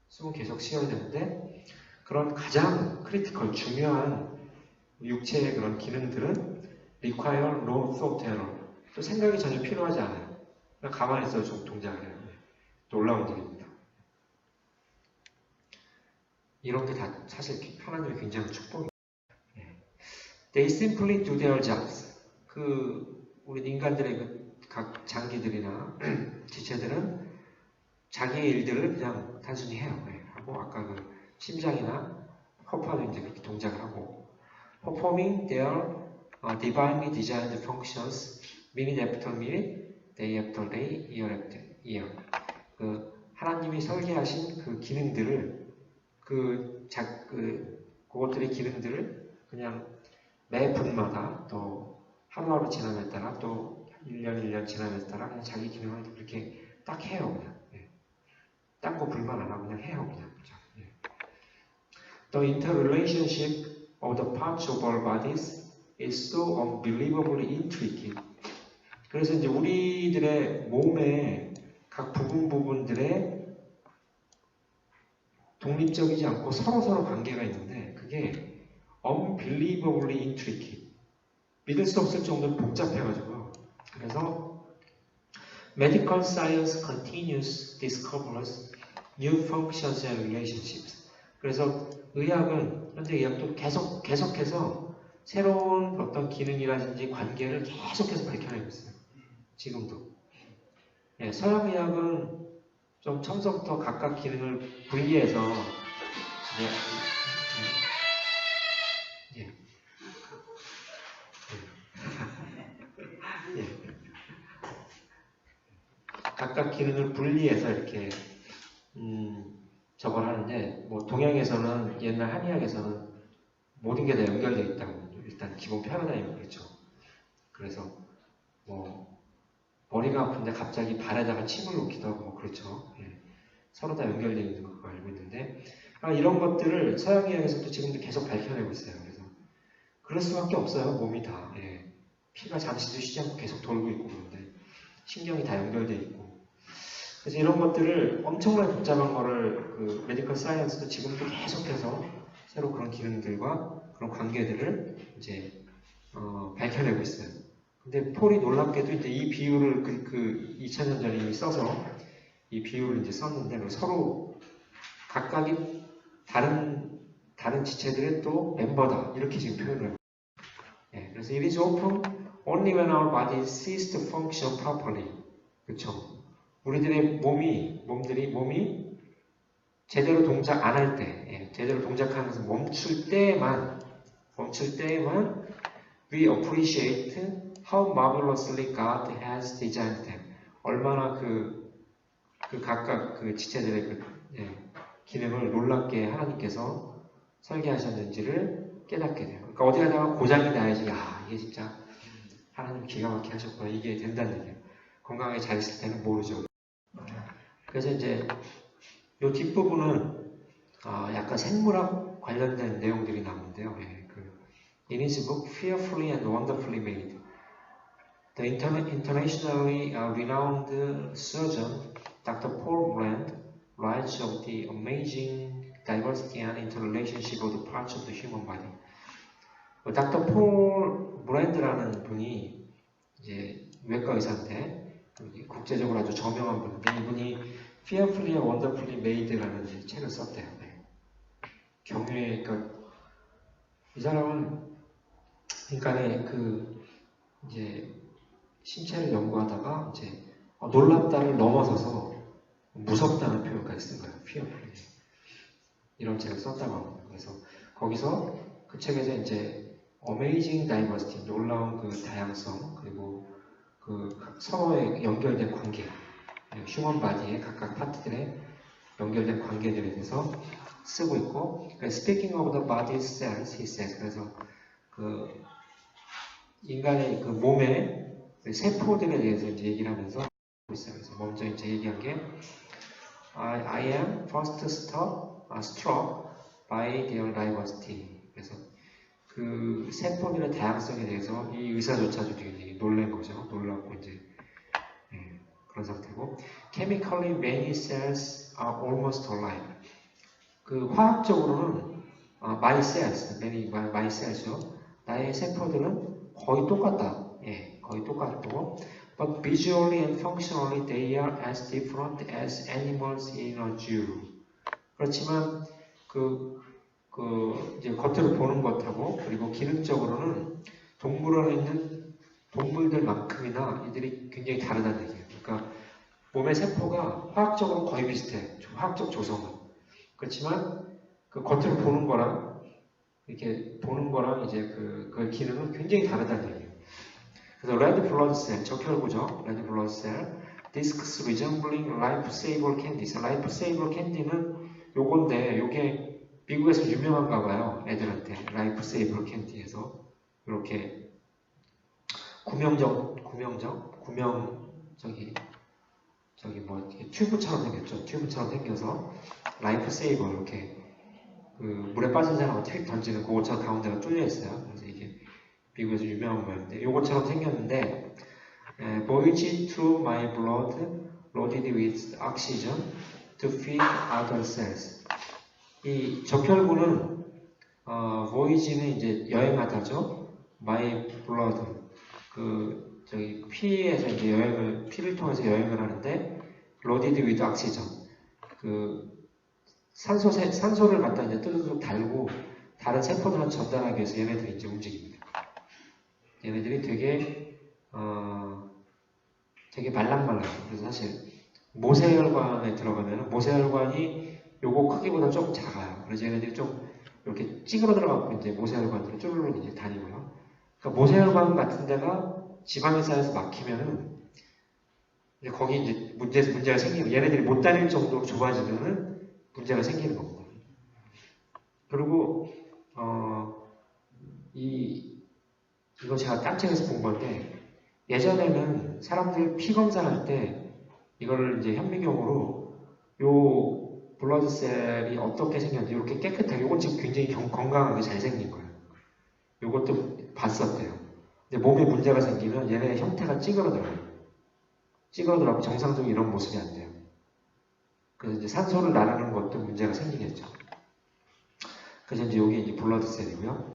숨은 계속 쉬어야 되는데 그런 가장 크리티컬 중요한 육체의 그런 기능들은 require no thought at all. 또 생각이 전혀 필요하지 않아요. 그냥 가만히 있어도 좀 동작을 해요. 놀라운 일입니다. 이런 게 다 사실 하나님의 굉장한 축복이에요. They simply do their jobs. 우리 인간들의 각 장기들이나 지체들은 자기의 일들을 그냥 단순히 해요. 하고 아까 심장이나 허파도 이제 그렇게 동작을 하고 performing their divinely designed functions minute after minute, day after day, year after year. 하나님이 설계하신 그 기능들을 그것들의 기능들을 그냥 매 분마다 또 하루하루 지남에 따라 또 1년 지남에 따라 그냥 자기 기능을 그렇게 딱 해요. 그냥. 딴 거 불만 안 하고 그냥 해요. 그냥. The interrelationship of the parts of our bodies is so unbelievably intricate. 그래서 이제 우리들의 몸의 각 부분들의 독립적이지 않고 서로 관계가 있는데 그게 unbelievably intricate. 믿을 수 없을 정도로 복잡해가지고요. 그래서 medical science continues discovers new functions and relationships. 그래서 현재 의학도 계속해서 새로운 어떤 기능이라든지 관계를 계속해서 밝혀내고 있어요. 지금도. 서양 의학은 좀 처음부터 각각 기능을 분리해서 각각 기능을 분리해서 이렇게 저걸 하는데 동양에서는 옛날 한의학에서는 모든 게 다 연결되어 있다고 일단 기본 패러다임이 그렇죠. 그래서 머리가 아픈데 갑자기 발에다가 침을 놓기도 하고 그렇죠. 서로 다 연결되어 있는 거 알고 있는데 이런 것들을 서양의학에서도 지금도 계속 밝혀내고 있어요. 그래서 그럴 수밖에 없어요. 몸이 다 피가 잠시도 쉬지 않고 계속 돌고 있고 그런데 신경이 다 연결되어 있고 그래서 이런 것들을 엄청나게 복잡한 거를 메디컬 사이언스도 지금도 계속해서 새로 그런 기능들과 그런 관계들을 이제 밝혀내고 있어요. 근데 폴이 놀랍게도 이제 이 비율을 2000년 전에 이미 써서 이 비율을 이제 썼는데 서로 각각이 다른 지체들의 또 멤버다 이렇게 지금 표현을 해요. 그래서 it is open only when our body ceases to function properly. 그렇죠? 우리들의 몸이 제대로 동작 안 할 때, 제대로 동작하면서 멈출 때에만 we appreciate how marvelously God has designed them. 얼마나 각각 지체들의 기능을 놀랍게 하나님께서 설계하셨는지를 깨닫게 돼요. 그러니까 어디 가다가 고장이 나야지, 이게 진짜 하나님 기가 막히게 하셨구나. 이게 된다는 얘기예요. 건강하게 잘 있을 때는 모르죠. 그래서 이제 이 뒷부분은 약간 생물학 관련된 내용들이 나오는데요. In his book, Fearfully and Wonderfully Made, the internationally renowned surgeon Dr. Paul Brand writes of the amazing diversity and interrelationship of the parts of the human body. Dr. Paul Brand라는 분이 이제 외과 의사인데 국제적으로 아주 저명한 분인데 이분이 Fearfully and Wonderfully Made라는 책을 썼대요. 그러니까 이 사람은 인간의 이제 신체를 연구하다가 이제 놀랍다를 넘어서서 무섭다는 표현까지 쓴 거예요. Fearfully. 이런 책을 썼다고 합니다. 그래서 거기서 그 책에서 이제 Amazing Diversity, 놀라운 그 다양성, 그리고 그 서로의 연결된 관계, 휴먼 바디의 각각 파트들의 연결된 관계들에 대해서 쓰고 있고, Speaking of the body cells, he says. 그래서 그 인간의 그 몸의 세포들에 대해서 이제 얘기를 하면서 있어요. 그래서 먼저 이제 얘기한 게 I am first struck by their diversity. 그래서 그 세포들의 다양성에 대해서 이 의사조차도 되게 놀란 거죠. 놀랐고 이제 그런 상태고, Chemically many cells are almost alike. 그 화학적으로는 my cells죠. 나의 세포들은 거의 똑같다. 거의 똑같고, but visually and functionally they are as different as animals in a zoo. 그렇지만 이제 겉으로 보는 것하고 그리고 기능적으로는 동물원에 있는 동물들만큼이나 이들이 굉장히 다르다는 얘기예요. 그러니까 몸의 세포가 화학적으로 거의 비슷해. 화학적 조성은. 그렇지만 그 겉으로 보는 거랑 이렇게 보는 거랑 이제 그 기능은 굉장히 다르다는 얘기예요. 그래서 red blood cell, 적혈구죠. red blood cell, discs resembling life-saver candies. life-saver candy는 요건데 요게 미국에서 유명한가 봐요. 애들한테 라이프세이버 캔디에서 이렇게 구명 저기 뭐 이렇게 튜브처럼 생겼죠. 튜브처럼 생겨서 라이프세이버 이렇게 그 물에 빠진 사람을 튀 던지는 그것처럼 가운데가 뚫려 있어요. 그래서 이게 미국에서 유명한 거였는데 요것처럼 생겼는데 Voyage through my blood loaded with oxygen to feed other cells. 이 적혈구는 voyage는 이제 여행하다죠. my blood 저기 피에서 이제 피를 통해서 여행을 하는데 loaded with oxygen 산소를 갖다 이제 뚜두둑 달고 다른 세포들한테 전달하기 위해서 얘네들이 이제 움직입니다. 얘네들이 되게 말랑말랑해요. 그래서 사실 모세혈관에 들어가면 모세혈관이 요거 크기보다 조금 작아요. 그래서 얘네들이 좀 이렇게 찌그러 들어가고 이제 모세혈관으로 쭈르륵 이제 다니고요. 그러니까 모세혈관 같은 데가 지방에 쌓여서 막히면은 이제 거기 이제 문제가 생기고 얘네들이 못 다닐 정도로 좁아지면은 문제가 생기는 겁니다. 그리고 이거 제가 딴 책에서 본 건데 예전에는 사람들 피 검사할 때 이걸 이제 현미경으로 요 블러드셀이 어떻게 생겼는지 이렇게 깨끗하게 이건 지금 굉장히 건강하게 잘 생긴 거예요. 이것도 봤었대요. 근데 몸에 문제가 생기면 얘네 형태가 찌그러들어요. 찌그러들어서 정상적인 이런 모습이 안 돼요. 그래서 이제 산소를 나르는 것도 문제가 생기겠죠. 그래서 이제 여기 이제 블러드셀이고요.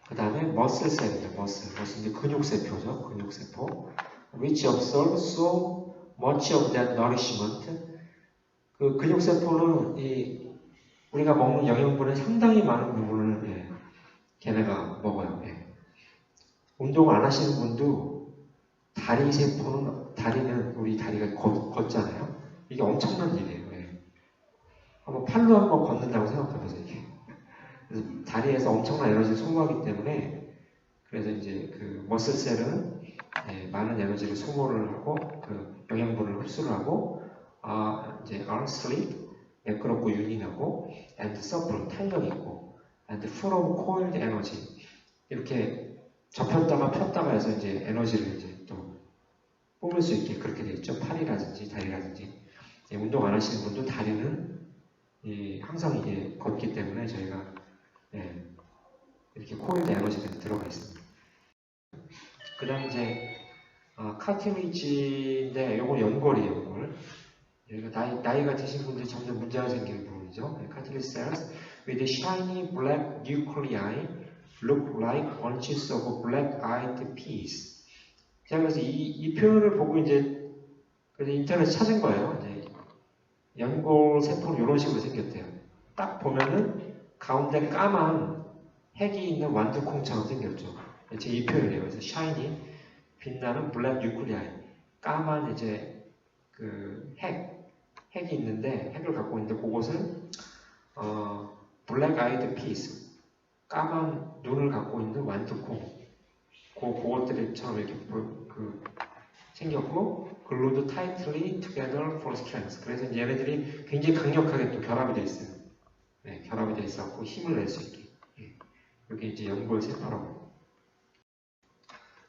그 다음에 머슬셀입니다. 머슬 이제 근육세포죠. 근육세포. Which absorb so much of that nourishment. 그 근육세포는 우리가 먹는 영양분의 상당히 많은 부분을 걔네가 먹어요. 운동을 안 하시는 분도 다리는 우리 다리가 걷잖아요. 이게 엄청난 일이에요. 한번 팔로 한번 걷는다고 생각해보세요. 그래서 다리에서 엄청난 에너지를 소모하기 때문에 그래서 이제 그 머슬셀은 많은 에너지를 소모를 하고 그 영양분을 흡수를 하고 이제 are sleep 매끄럽고 윤인하고 and supple 탄력 있고 and full of coiled energy 이렇게 접혔다가 폈다가 해서 이제 에너지를 이제 또 뽑을 수 있게 그렇게 되어 있죠. 팔이라든지 다리라든지 운동 안 하시는 분도 다리는 항상 이게 걷기 때문에 저희가 이렇게 코일드 에너지가 들어가 있습니다. 그 다음 이제 카티리지인데 요거 연골이에요. 연골. 나이가 드신 분들이 점점 문제가 생기는 부분이죠. 카티리지 cells with shiny black nuclei look like bunches of black-eyed peas. 제가 그래서 이 표현을 보고 이제 인터넷에 찾은 거예요. 이제 연골 세포는 이런 식으로 생겼대요. 딱 보면은 가운데 까만 핵이 있는 완두콩처럼 생겼죠. 제 이 표현이에요. 그래서 shiny 빛나는 black nuclei 까만 이제 그 핵이 있는데 핵을 갖고 있는데 그것을 black-eyed peas 까만 눈을 갖고 있는 완두콩, 그것들처럼 이렇게 생겼고, glued tightly together for strength. 그래서 얘네들이 굉장히 강력하게 또 결합이 되어 있어요. 네, 결합이 되어 있어갖고 힘을 낼 수 있게. 예. 이게 이제 연골 세포라고.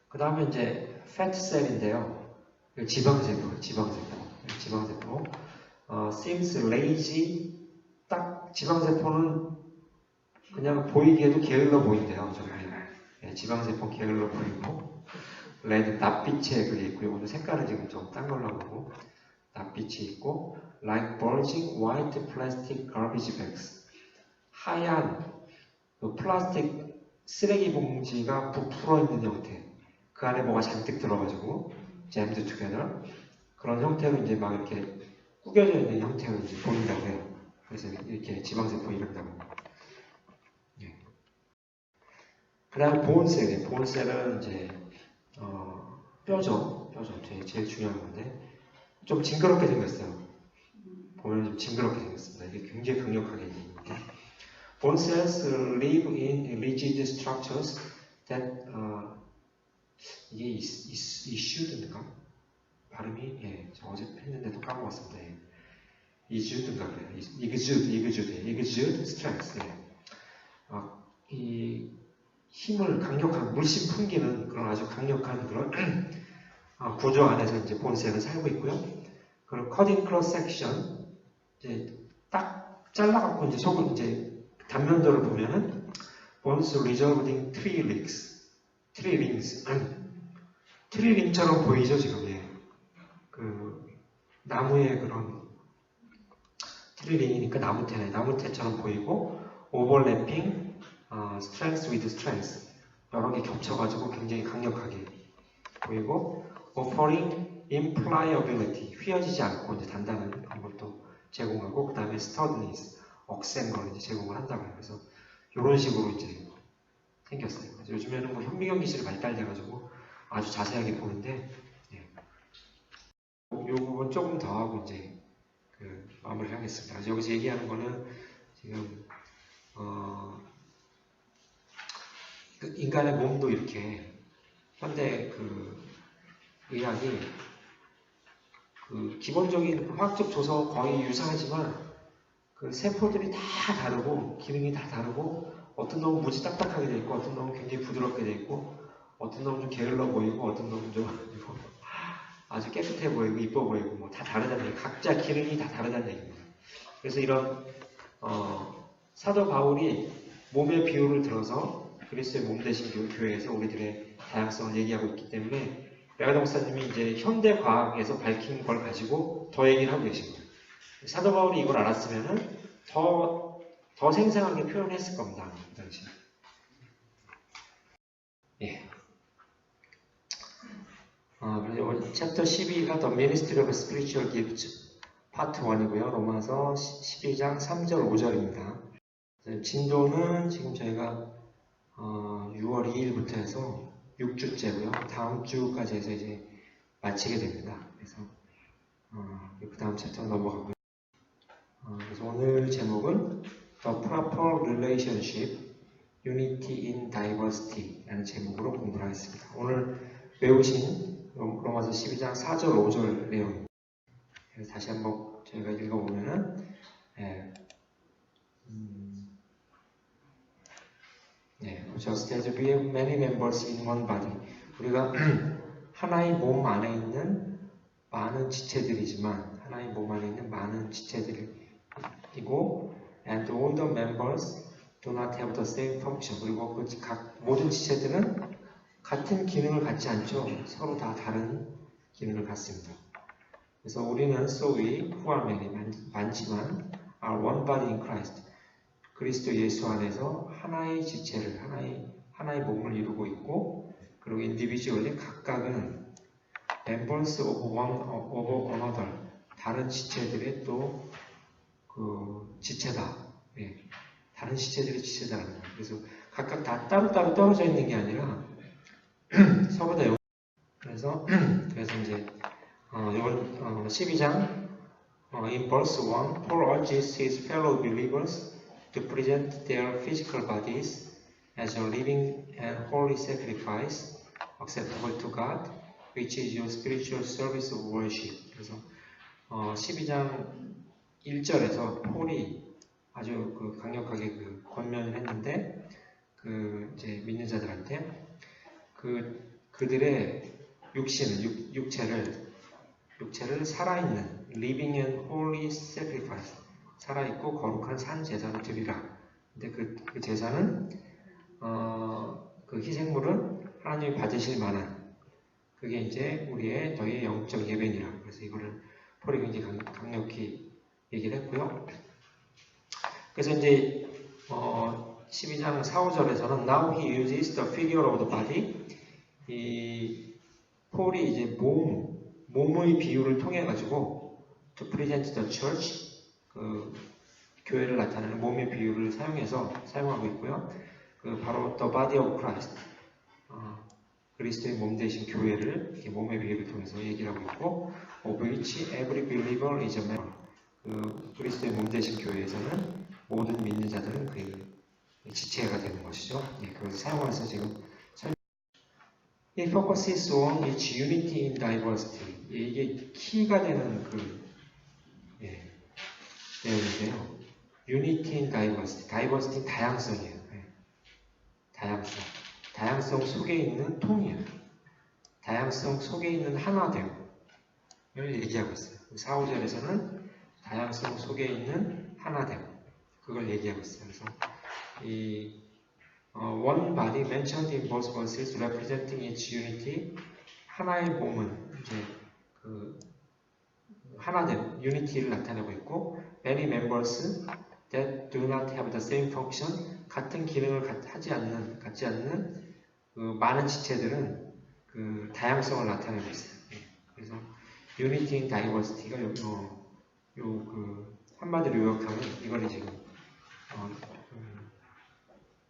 그 다음에 이제 fat cell인데요. 지방세포. seems lazy. 딱 지방세포는 그냥 보이기에도 게을러 보인대요. 네, 지방세포 게을러 보이고, 레드 낯빛에 그게 있고요. 오늘 색깔은 지금 좀 딴 걸로 보고, 낯빛이 있고, like bulging white plastic garbage bags. 하얀 그 플라스틱 쓰레기 봉지가 부풀어 있는 형태. 그 안에 뭐가 잔뜩 들어가지고, jammed together. 그런 형태로 이제 막 이렇게 구겨져 있는 형태로 이제 보인다고 해요. 그래서 이렇게 지방세포 이런다고. 그 다음에 보온셀이에요. 보온셀은 이제, 뼈죠. 제일 중요한 건데, 좀 징그럽게 생겼어요. 보면 좀 징그럽게 생겼습니다. 이게 굉장히 강력하게 있는데. Bone cells live in rigid structures that, 이게 issued인가? 발음이, 예, 저 어제 했는데도 까먹었습니다. 예. exude인가 그래요. exude strength. 예. 이 힘을 강력한 물씬 풍기는 그런 아주 강력한 그런 구조 안에서 이제 본셀은 살고 있고요. 그리고 cutting cross section 이제 딱 잘라갖고 이제 속은 이제 단면도를 보면은 bones resolved in tree ring처럼 보이죠 지금. 예. 그 나무의 그런 트리 링이니까 나무태처럼 보이고 overlapping strength with strength. 여러 개 겹쳐가지고 굉장히 강력하게 보이고, offering impliability. 휘어지지 않고 이제 단단한 그런 걸 또 제공하고, 그 다음에 sturdiness. 억센 걸 이제 제공을 한다고 해요. 그래서 이런 식으로 이제 생겼어요. 그래서 요즘에는 뭐 현미경 기술이 발달돼가지고 아주 자세하게 보는데, 예. 이 부분 조금 더 하고 이제 마무리를 하겠습니다. 그래서 여기서 얘기하는 거는 지금, 인간의 몸도 이렇게 현대 의학이 기본적인 화학적 조성 거의 유사하지만 세포들이 다 다르고 기능이 다 다르고 어떤 놈은 무지 딱딱하게 돼 있고 어떤 놈은 굉장히 부드럽게 돼 있고 어떤 놈은 좀 게을러 보이고 어떤 놈은 좀 아주 깨끗해 보이고 이뻐 보이고 뭐 다 다르다는 얘기. 각자 기능이 다 다르다는 얘기입니다. 그래서 이런 사도 바울이 몸의 비유를 들어서 그리스도의 몸 되신 교회에서 우리들의 다양성을 얘기하고 있기 때문에 레아드 목사님이 이제 현대 과학에서 밝힌 걸 가지고 더 얘기를 하고 계신 거예요. 사도 바울이 이걸 알았으면은 더 생생하게 표현했을 겁니다. 그 당시. 예. 그래서 챕터 12가 The Ministry of Spiritual Gifts 파트 1이고요. 로마서 12장 3절 5절입니다. 진도는 지금 저희가 6월 2일부터 해서 6주째고요. 다음 주까지 해서 이제 마치게 됩니다. 그래서 그 다음 챕터 넘어가고요. 그래서 오늘 제목은 The Proper Relationship, Unity in Diversity 라는 제목으로 공부를 하겠습니다. 오늘 외우신 로마서 12장 4절 5절 내용입니다. 그래서 다시 한번 저희가 읽어보면은 Just as we have many members in one body. 우리가 하나의 몸 안에 있는 많은 지체들이지만 하나의 몸 안에 있는 많은 지체들이고 and all the members do not have the same function. 그리고 각 모든 지체들은 같은 기능을 갖지 않죠. 서로 다 다른 기능을 갖습니다. 그래서 우리는 so we who are many 많지만 are one body in Christ. 그리스도 예수 안에서 하나의 지체를 하나의 몸을 이루고 있고 그리고 individually 각각은 members of one of another 다른 지체들의 또 지체다. 예. 다른 지체들의 지체다라는 거예요. 그래서 각각 다 따로따로 떨어져 있는 게 아니라 서로 다 그래서 이제 이번 12장 in verse 1 Paul urges his fellow believers to present their physical bodies as a living and holy sacrifice acceptable to God, which is your spiritual service of worship. 그래서 12장 1절에서 폴이 아주 강력하게 권면을 했는데 이제 믿는 자들한테 그들의 육체를 살아있는 living and holy sacrifice, 살아있고 거룩한 산 제사를 드리라. 근데 그 제사는 그 희생물은 하나님이 받으실 만한, 그게 이제 우리의 너희의 영적 예배니라. 그래서 이거를 폴이 굉장히 강력히 얘기를 했고요. 그래서 이제 12장 4, 5절에서는 Now he uses the figure of the body. 이 폴이 이제 몸의 비유를 통해 가지고 to present the church, 교회를 나타내는 몸의 비유를 사용하고 있고요. 바로 the body of Christ, 그리스도의 몸 되신 교회를 이렇게 몸의 비유를 통해서 얘기를 하고 있고, of which every believer is a member. 그리스도의 몸 되신 교회에서는 모든 믿는 자들은 그 지체가 되는 것이죠. 그것을 사용해서 지금 It focuses on its unity in diversity. 이게 키가 되는 내용인데요. Unity in diversity. diversity 다양성이에요. 다양성 속에 있는 통일. 다양성 속에 있는 하나됨을 얘기하고 있어요. 4, 5절에서는 다양성 속에 있는 하나됨. 그걸 얘기하고 있어요. 그래서 one body mentioned in both verses representing its unity. 하나의 몸은 이제 하나됨, unity를 나타내고 있고, many members that do not have the same function. 같은 기능을 갖지 않는 많은 지체들은 다양성을 나타내고 있어요. 그래서 unity in diversity가 한마디로 요약하면 이거를 지금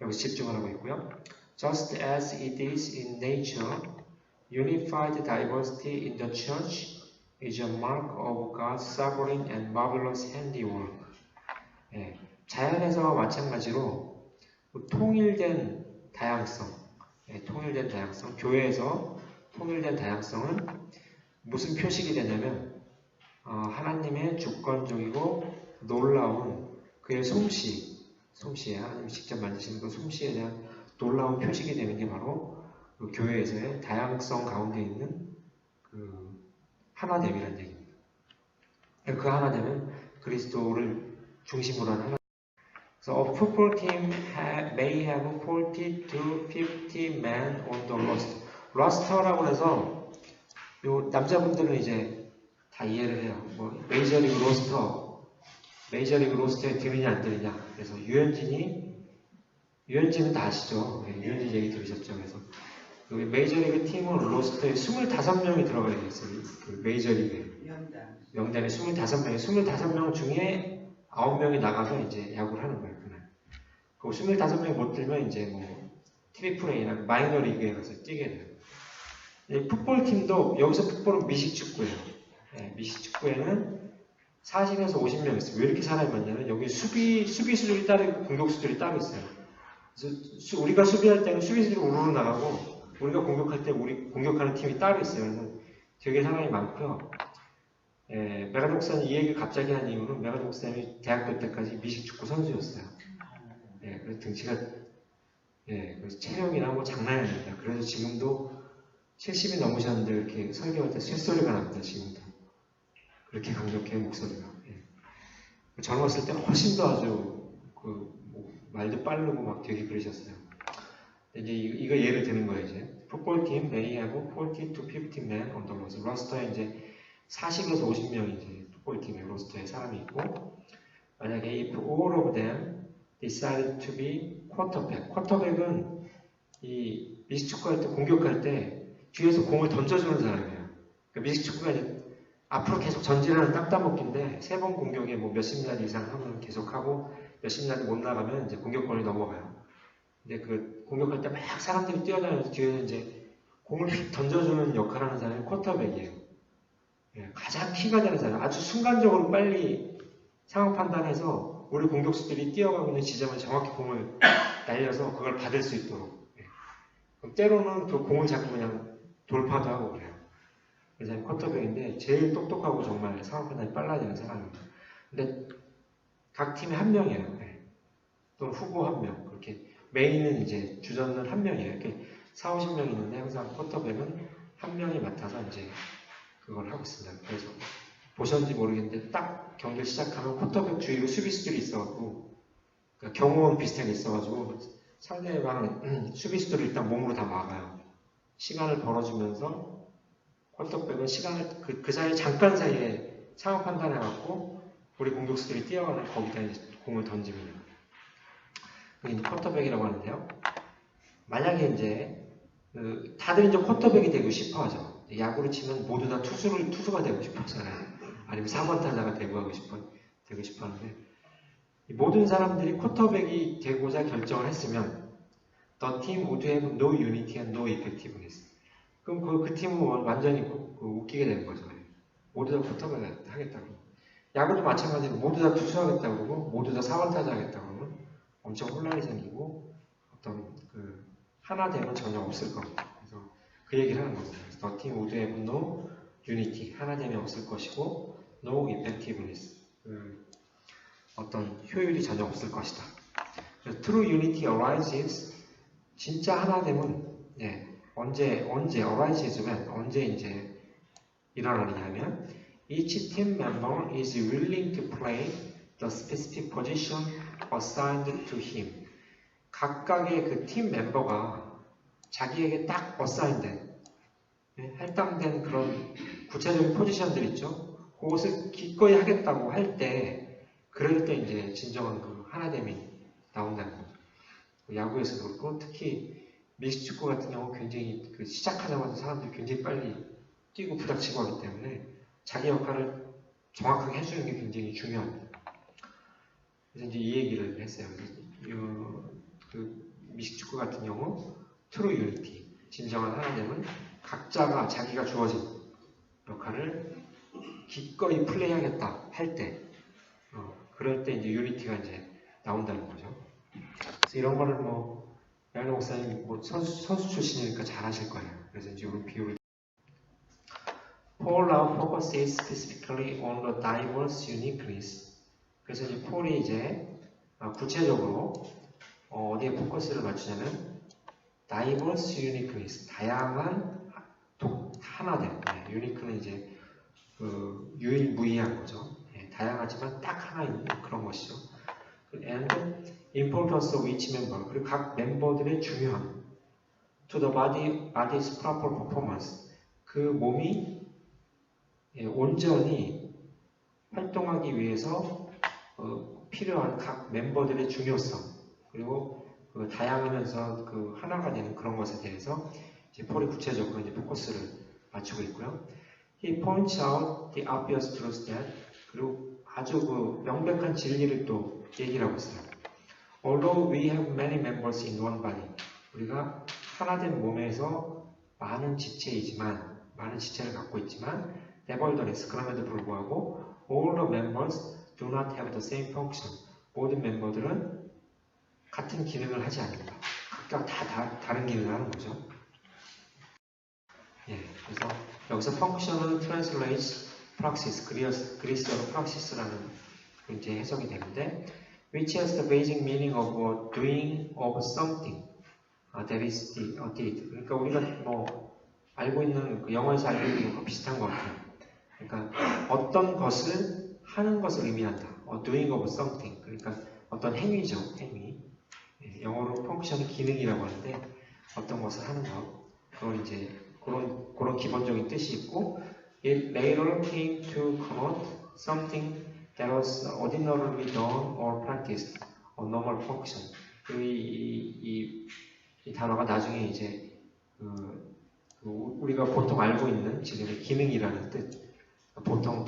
여기서 집중을 하고 있고요. Just as it is in nature, unified diversity in the church is a mark of God's sovereign and marvelous handiwork. 자연에서와 마찬가지로 통일된 다양성, 교회에서 통일된 다양성은 무슨 표식이 되냐면 하나님의 주권적이고 놀라운 그의 솜씨에 하나님이 직접 만드시는 그 솜씨에 대한 놀라운 표식이 되는 게 바로 그 교회에서의 다양성 가운데 있는 하나됨이라는 얘기입니다. 그 하나됨은 그리스도를 중심으로 하는 하나. So a football team may have 40 to 50 men on the roster. roster라고 해서 요 남자분들은 이제 다 이해를 해요. 메이저리그 로스터에 들으냐 안 들으냐. 그래서 유현진은 다 아시죠? 유현진 얘기 들으셨죠? 그래서 메이저리그 팀은 로스터에 25명이 들어가 있어요. 메이저리그 명단에 25명 중에 9명이 나가서 이제 야구를 하는 거예요, 그날. 그 25명 못 들면 이제 트리플 A나 마이너 리그에 가서 뛰게 돼요. 풋볼팀도, 여기서 풋볼은 미식축구예요. 미식축구에는 40에서 50명 있어요. 왜 이렇게 사람이 많냐면, 여기 수비수들이 따로 있고, 공격수들이 따로 있어요. 그래서 우리가 수비할 때는 수비수들이 우르르 나가고, 우리가 공격할 때 우리 공격하는 팀이 따로 있어요. 그래서 되게 사람이 많고요. 메가드 목사님 이 얘기를 갑자기 한 이유는 메가드 목사님이 대학교 때까지 미식축구 선수였어요. 그래서 등치가, 그래서 체력이나 장난이 아닙니다. 그래서 지금도 70이 넘으셨는데 이렇게 설교할 때 쇳소리가 납니다, 지금도. 그렇게 강력해요, 목소리가. 젊었을 때 훨씬 더 아주, 말도 빠르고 막 되게 그러셨어요. 이제 이거 예를 드는 거예요, 이제. 풋볼팀, may have 40 to 50 men on the roster. 로스터에 이제 40에서 50명이 이제 풋볼팀의 로스터에 사람이 있고, 만약에 if all of them decided to be quarterback. 쿼터백은 이 미식축구할 때 공격할 때 뒤에서 공을 던져주는 사람이에요. 그러니까 미식축구가 이제 앞으로 계속 전진하는 딱따먹기인데 3번 공격에 몇십 야드 이상 하면 계속하고 몇십 야드 못 나가면 이제 공격권이 넘어가요. 근데 공격할 때 막 사람들이 뛰어다니면서 뒤에서 이제 공을 던져주는 역할을 하는 사람이 쿼터백이에요. 가장 키가 되는 사람, 아주 순간적으로 빨리 상황 판단해서 우리 공격수들이 뛰어가고 있는 지점에 정확히 공을 날려서 그걸 받을 수 있도록. 그럼 때로는 그 공을 잡고 그냥 돌파도 하고 그래요. 그래서 쿼터백인데 제일 똑똑하고 정말 상황 판단이 빨라야 되는 사람입니다. 근데 각 팀에 한 명이에요. 또 후보 한 명. 그렇게 메인은 이제 주전은 한 명이에요. 이렇게 4, 50명 있는데 항상 쿼터백은 한 명이 맡아서 이제 그걸 하고 있습니다. 그래서 보셨는지 모르겠는데 딱 경기를 시작하면 쿼터백 주위로 수비수들이 있어가지고 그러니까 경호원 비슷하게 있어가지고 상대방 수비수들을 일단 몸으로 다 막아요. 시간을 벌어주면서 쿼터백은 시간을 그 사이에 잠깐 사이에 상황 판단해갖고 우리 공격수들이 뛰어가는 거기다 이제 공을 던집니다. 그게 이제 쿼터백이라고 하는데요. 만약에 이제 다들 이제 쿼터백이 되고 싶어 하죠. 야구로 치면 모두 다 투수가 되고 싶어 하잖아요. 아니면 4번 타자가 되고 싶어 하는데 모든 사람들이 쿼터백이 되고자 결정을 했으면 the team would have no unity and no effectiveness. 그럼 그 팀은 완전히 웃기게 되는 거죠. 모두 다 쿼터백 하겠다고. 야구도 마찬가지로 모두 다 투수 하겠다고 그러고 모두 다 4번 타자 하겠다고 그러면 엄청 혼란이 생기고 어떤 하나 되면 전혀 없을 겁니다. 그래서 그 얘기를 하는 거죠. The team would have no unity. 하나 되면 없을 것이고 no effectiveness. 어떤 효율이 전혀 없을 것이다. True unity arises. 진짜 하나됨은 언제 arises 언제 이제 일어나느냐면 each team member is willing to play the specific position assigned to him. 각각의 그 팀 멤버가 자기에게 딱 어사인된 할당된 그런 구체적인 포지션들 있죠. 그것을 기꺼이 하겠다고 할 때 그럴 때 이제 진정한 그 하나됨이 나온다는 거죠. 야구에서도 그렇고 특히 미식축구 같은 경우 굉장히 시작하자마자 사람들이 굉장히 빨리 뛰고 부닥치고 하기 때문에 자기 역할을 정확하게 해주는 게 굉장히 중요합니다. 그래서 이제 이 얘기를 했어요. 미식축구 같은 경우 트루 유니티, 진정한 하나됨은 각자가 자기가 주어진 역할을 기꺼이 플레이하겠다 할 때 그럴 때 이제 유니티가 이제 나온다는 거죠. 그래서 이런 거를 양현 목사님 선수 출신이니까 잘 하실 거예요. 그래서 이제 이런 비유를 Paul now focuses specifically on the diverse uniqueness. 그래서 이제 폴이 이제 구체적으로 어디에 포커스를 맞추냐면 diverse uniqueness, 다양한 하나됨. 유니크는 이제 유일무이한 거죠. 다양하지만 딱 하나 있는 그런 것이죠. And importance of each member. 그리고 각 멤버들의 중요함. To the body's proper performance. 그 몸이 온전히 활동하기 위해서 필요한 각 멤버들의 중요성 그리고 다양하면서 하나가 되는 그런 것에 대해서 이제 폴이 구체적으로 이제 포커스를 맞추고 있고요. He points out the obvious truth that 그리고 아주 명백한 진리를 또 얘기를 하고 있어요. Although we have many members in one body, 우리가 하나된 몸에서 많은 지체를 갖고 있지만 nevertheless 그럼에도 불구하고 all the members do not have the same function. 모든 멤버들은 같은 기능을 하지 않는다. 각각 다 다른 기능을 하는 거죠. 그래서 여기서 function은 translates praxis, 그리스어로 praxis라는 이제 해석이 되는데 which has the basic meaning of doing of something that is did. 그러니까 우리가 알고 있는 영어에서 알고 있는 거 비슷한 것 같아요. 그러니까 어떤 것을 하는 것을 의미한다. doing of something. 그러니까 어떤 행위죠. 행위. 영어로 function은 기능이라고 하는데 어떤 것을 하는 것. 그걸 이제 그런 기본적인 뜻이 있고 it later came to connote something that was ordinarily done or practiced, a normal function. 이 단어가 나중에 이제 우리가 보통 알고 있는 지금의 기능이라는 뜻, 보통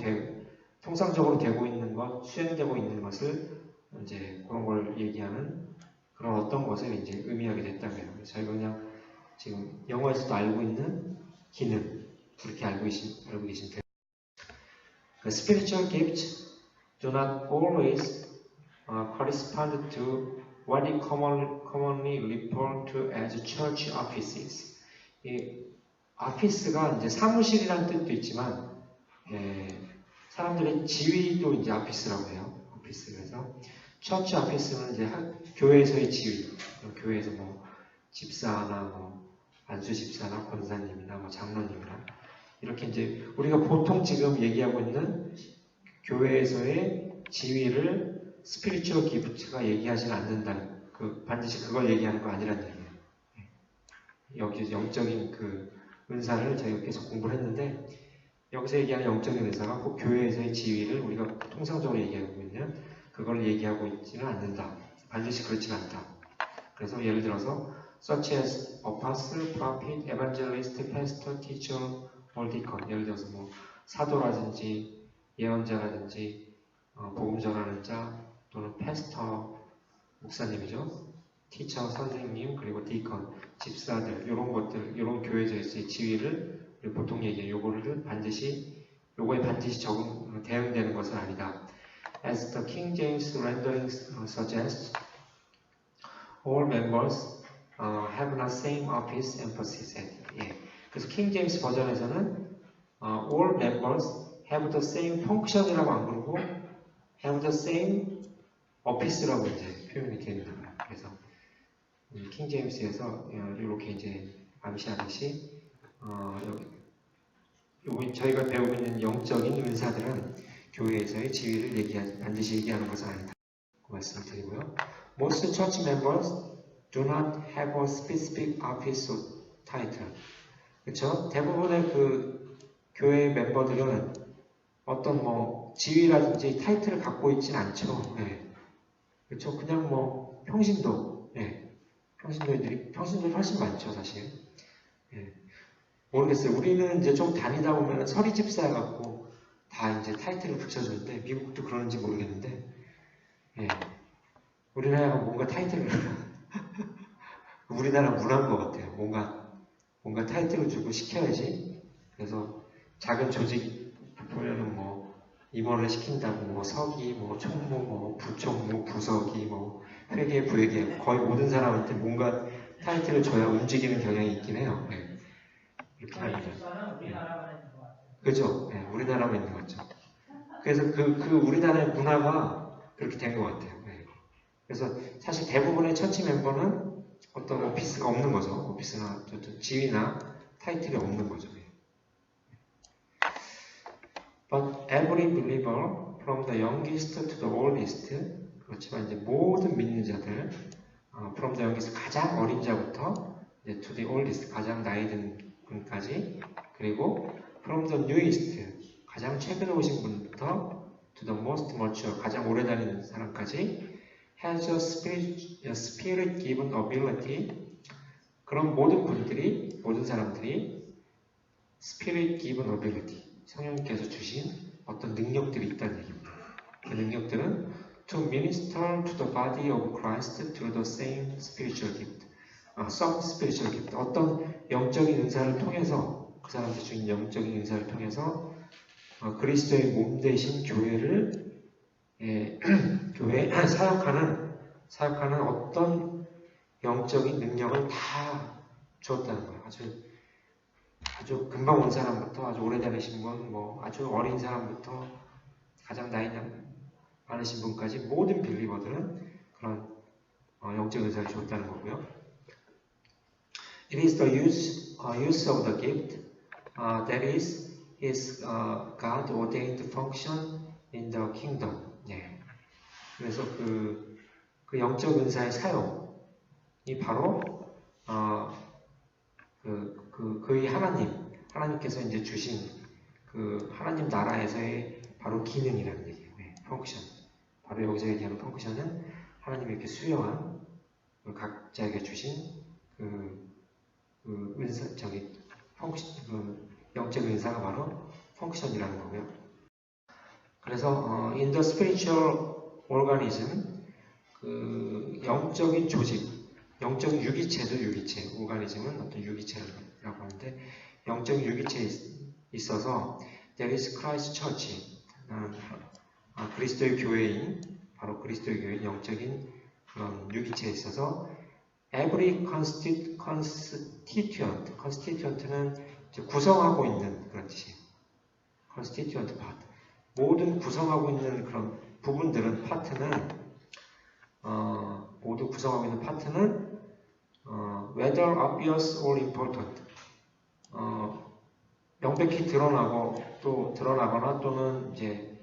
통상적으로 되고 있는 것, 수행되고 있는 것을 이제 그런 걸 얘기하는 그런 어떤 것을 이제 의미하게 됐다고요. 그래서 저희가 그냥 지금 영어에서도 알고 있는 기능 그렇게 알고 계시면 돼요. Spiritual gifts do not always correspond to what is commonly referred to as church offices. 이 오피스가 이제 사무실이라는 뜻도 있지만, 사람들의 지위도 이제 오피스라고 해요. 오피스. 그래서 처치 오피스는 이제 교회에서의 지위, 교회에서 뭐 집사나 뭐 안수 집사나 권사님이나 뭐 장로님이나 이렇게 이제 우리가 보통 지금 얘기하고 있는 교회에서의 지위를 스피리추얼 기프트가 얘기하지는 않는다는, 반드시 그걸 얘기하는 거 아니라는 얘기예요. 여기 영적인 그 은사를 저희가 계속 공부를 했는데, 여기서 얘기하는 영적인 은사가 꼭 교회에서의 지위를 우리가 통상적으로 얘기하고 있는 그걸 얘기하고 있지는 않는다. 반드시 그렇지는 않다. 그래서 예를 들어서 such as apostle, prophet, evangelist, pastor, teacher, or deacon. 예를 들어서 뭐 사도라든지 예언자라든지 복음 전하는 자 또는 패스터 목사님이죠. 티처 선생님 그리고 디컨 집사들 이런 것들 이런 교회에서의 지위를 보통 얘기해요. 요거에 반드시 대응되는 것은 아니다. As the King James rendering suggests, all members have the same office emphasis. 예. 그래서 킹 제임스 버전에서는 all members have the same function이라고 안 그러고 have the same office라고 이제 표현이 되는 거예요. 그래서 킹 제임스에서 이렇게 이제 암시하듯이 여기 저희가 배우고 있는 영적인 은사들은 교회에서의 지위를 반드시 얘기하는 것은 아니다. 그 말씀을 드리고요. Most church members do not have a specific office title. 그렇죠? 대부분의 그 교회 멤버들은 어떤 뭐 지위라든지 타이틀을 갖고 있지는 않죠. 네. 그렇죠? 그냥 뭐 평신도, 평신도들이 훨씬 많죠, 사실. 모르겠어요. 우리는 이제 좀 다니다 보면 서리 집사 갖고 다 이제 타이틀을 붙여주는데, 미국도 그러는지 모르겠는데, 우리나라가 뭔가 타이틀을 우리나라 문화인 것 같아요. 뭔가 타이틀을 주고 시켜야지. 그래서 작은 조직 보면은 뭐 임원을 시킨다고 뭐 서기, 뭐 총무, 뭐 부총무, 부서기, 뭐 회계, 부회계 거의 모든 사람한테 뭔가 타이틀을 줘야 움직이는 경향이 있긴 해요. 이렇게 하죠. 그죠? 우리나라만 있는 거죠. 그래서 그 우리나라의 문화가 그렇게 된 것 같아요. 그래서 사실 대부분의 처치 멤버는 어떤 오피스가 없는 거죠. 오피스나 지위나 타이틀이 없는 거죠. But every believer, from the youngest to the oldest, 그렇지만 이제 모든 믿는 자들, from the youngest 가장 어린 자부터 이제 to the oldest 가장 나이 든 분까지, 그리고 from the newest 가장 최근에 오신 분부터 to the most mature 가장 오래 다니는 사람까지 has a spirit given ability. 그런 모든 사람들이 spirit given ability, 성령께서 주신 어떤 능력들이 있다는 얘기입니다. 그 능력들은 to minister to the body of Christ through the same spiritual gift. some spiritual gift. 어떤 영적인 은사를 통해서, 그 사람들 주인 영적인 은사를 통해서 그리스도의 몸 대신 교회를 교회에 사역하는 어떤 영적인 능력을 다 주었다는 거예요. 아주 금방 온 사람부터 아주 오래 다니신 분, 뭐 아주 어린 사람부터 가장 나이 많으신 분까지 모든 빌리버들은 그런 영적 은사를 주었다는 거고요. It is the use of the gift that is God ordained function in the kingdom. 그래서 그 영적 은사의 사용이 바로 그의 하나님께서 이제 주신 그 하나님 나라에서의 바로 기능이라는 얘기예요. 펑크션. 바로 여기서 얘기하는 펑크션은 하나님이 이렇게 수여한 각자에게 주신 영적 은사가 바로 펑크션이라는 거고요. 그래서 in the spiritual organism, 그 영적인 조직, 영적인 유기체도 유기체, 오가니즘은 어떤 유기체라고 하는데, 영적인 유기체에 있어서 there is Christ Church, 그리스도의 교회인 바로 그리스도의 교회는 영적인 그런 유기체에 있어서 every constituent는 구성하고 있는 그런 뜻이에요. constituent part. 모든 구성하고 있는 그런 부분들은 모두 구성하고 있는 파트는 whether obvious or important. 명백히 드러나거나 또는 이제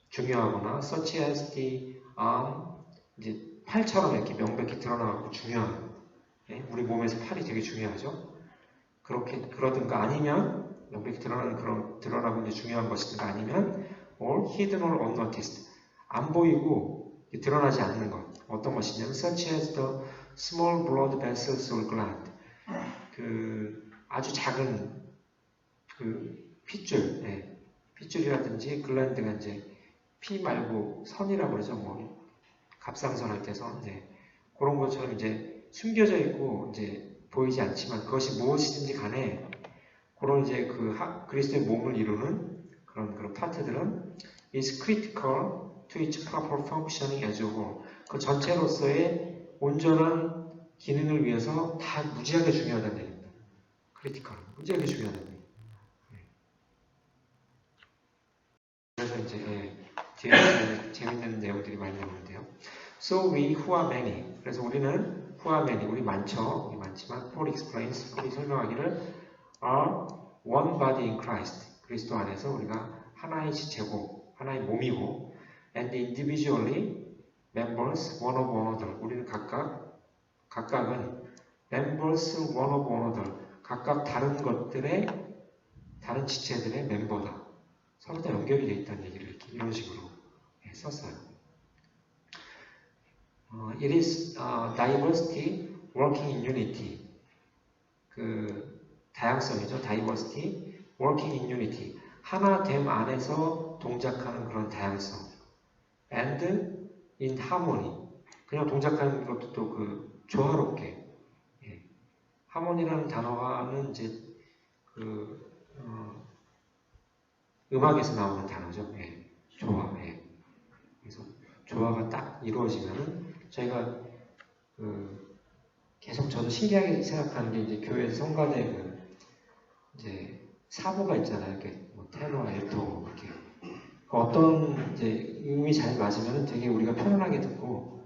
중요하거나 such as the arm, 이제 팔처럼 이렇게 명백히 드러나고 중요한, 우리 몸에서 팔이 되게 중요하죠. 그러든가 아니면 명백히 드러나고 이제 중요한 것이든가 아니면 or hidden or unnoticed, 안 보이고 드러나지 않는 것. 어떤 것이냐면 such as the small blood vessels or gland, 그 아주 작은 그 핏줄, 핏줄이라든지 글랜드가 이제 피 말고 선이라고 그러죠. 뭐 갑상선 할 때 선, 그런 것처럼 이제 숨겨져 있고 이제 보이지 않지만 그것이 무엇이든지 간에 그런 이제 그리스도의 몸을 이루는 그런 파트들은 is critical to its proper functioning as a whole. 그 전체로서의 온전한 기능을 위해서 다 무지하게 중요하다는 얘기입니다. critical, 무지하게 중요하다는 얘기. 그래서 이제 뒤에 재밌는 내용들이 많이 나오는데요. So we who are many. 그래서 우리는 who are many, 우리 많죠. 우리 많지만 Paul explains, 우리 설명하기를 are one body in Christ. 그리스도 안에서 우리가 하나의 지체고 하나의 몸이고 and individually members one of another. 우리는 각각은 members one of another. 각각 다른 것들의 다른 지체들의 멤버다. 서로 다 연결이 되어 있다는 얘기를 이런 식으로 썼어요. It is diversity working in unity. 그 다양성이죠. diversity working in unity. 하나됨 안에서 동작하는 그런 다양성. And in harmony. 그냥 동작하는 것도 또 그 조화롭게. 하모니라는 단어는 이제 음악에서 나오는 단어죠. 조화. 그래서 조화가 딱 이루어지면은 저희가 계속 저도 신기하게 생각하는 게 이제 교회에서 성가대 이제 사부가 있잖아요. 이렇게 뭐 테너, 알토 이렇게 어떤 이제 음이 잘 맞으면은 되게 우리가 편안하게 듣고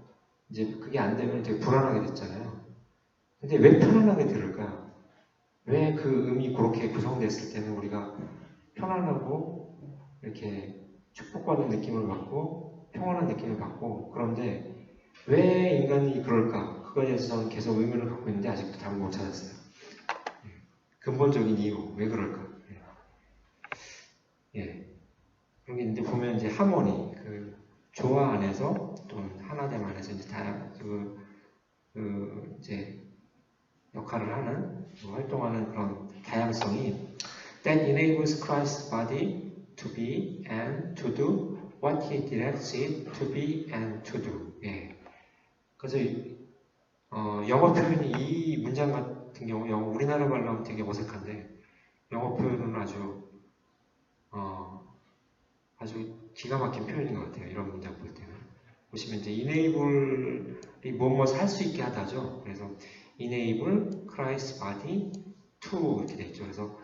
이제 그게 안 되면 되게 불안하게 듣잖아요. 근데 왜 편안하게 들을까요? 왜 그 음이 그렇게 구성됐을 때는 우리가 편안하고 이렇게 축복받는 느낌을 받고 평안한 느낌을 받고 그런데 왜 인간이 그럴까? 그거에 대해서 저는 계속 의문을 갖고 있는데 아직도 답을 못 찾았어요. 근본적인 이유, 왜 그럴까? 그런 게 있는데 보면 이제 하모니, 그 조화 안에서 또는 하나됨 안에서 이제 이제 역할을 하는 활동하는 그런 다양성이 that enables Christ's body to be and to do what he directs it to be and to do. 그래서 영어 표현이 이 문장 같은 경우 우리나라 말로 하면 되게 어색한데 영어 표현은 아주 기가 막힌 표현인 것 같아요. 이런 문장 볼 때는 보시면 이제 enable이 무엇을 할 수 있게 하다죠. 그래서 enable Christ's body to 이렇게 돼 있죠. 그래서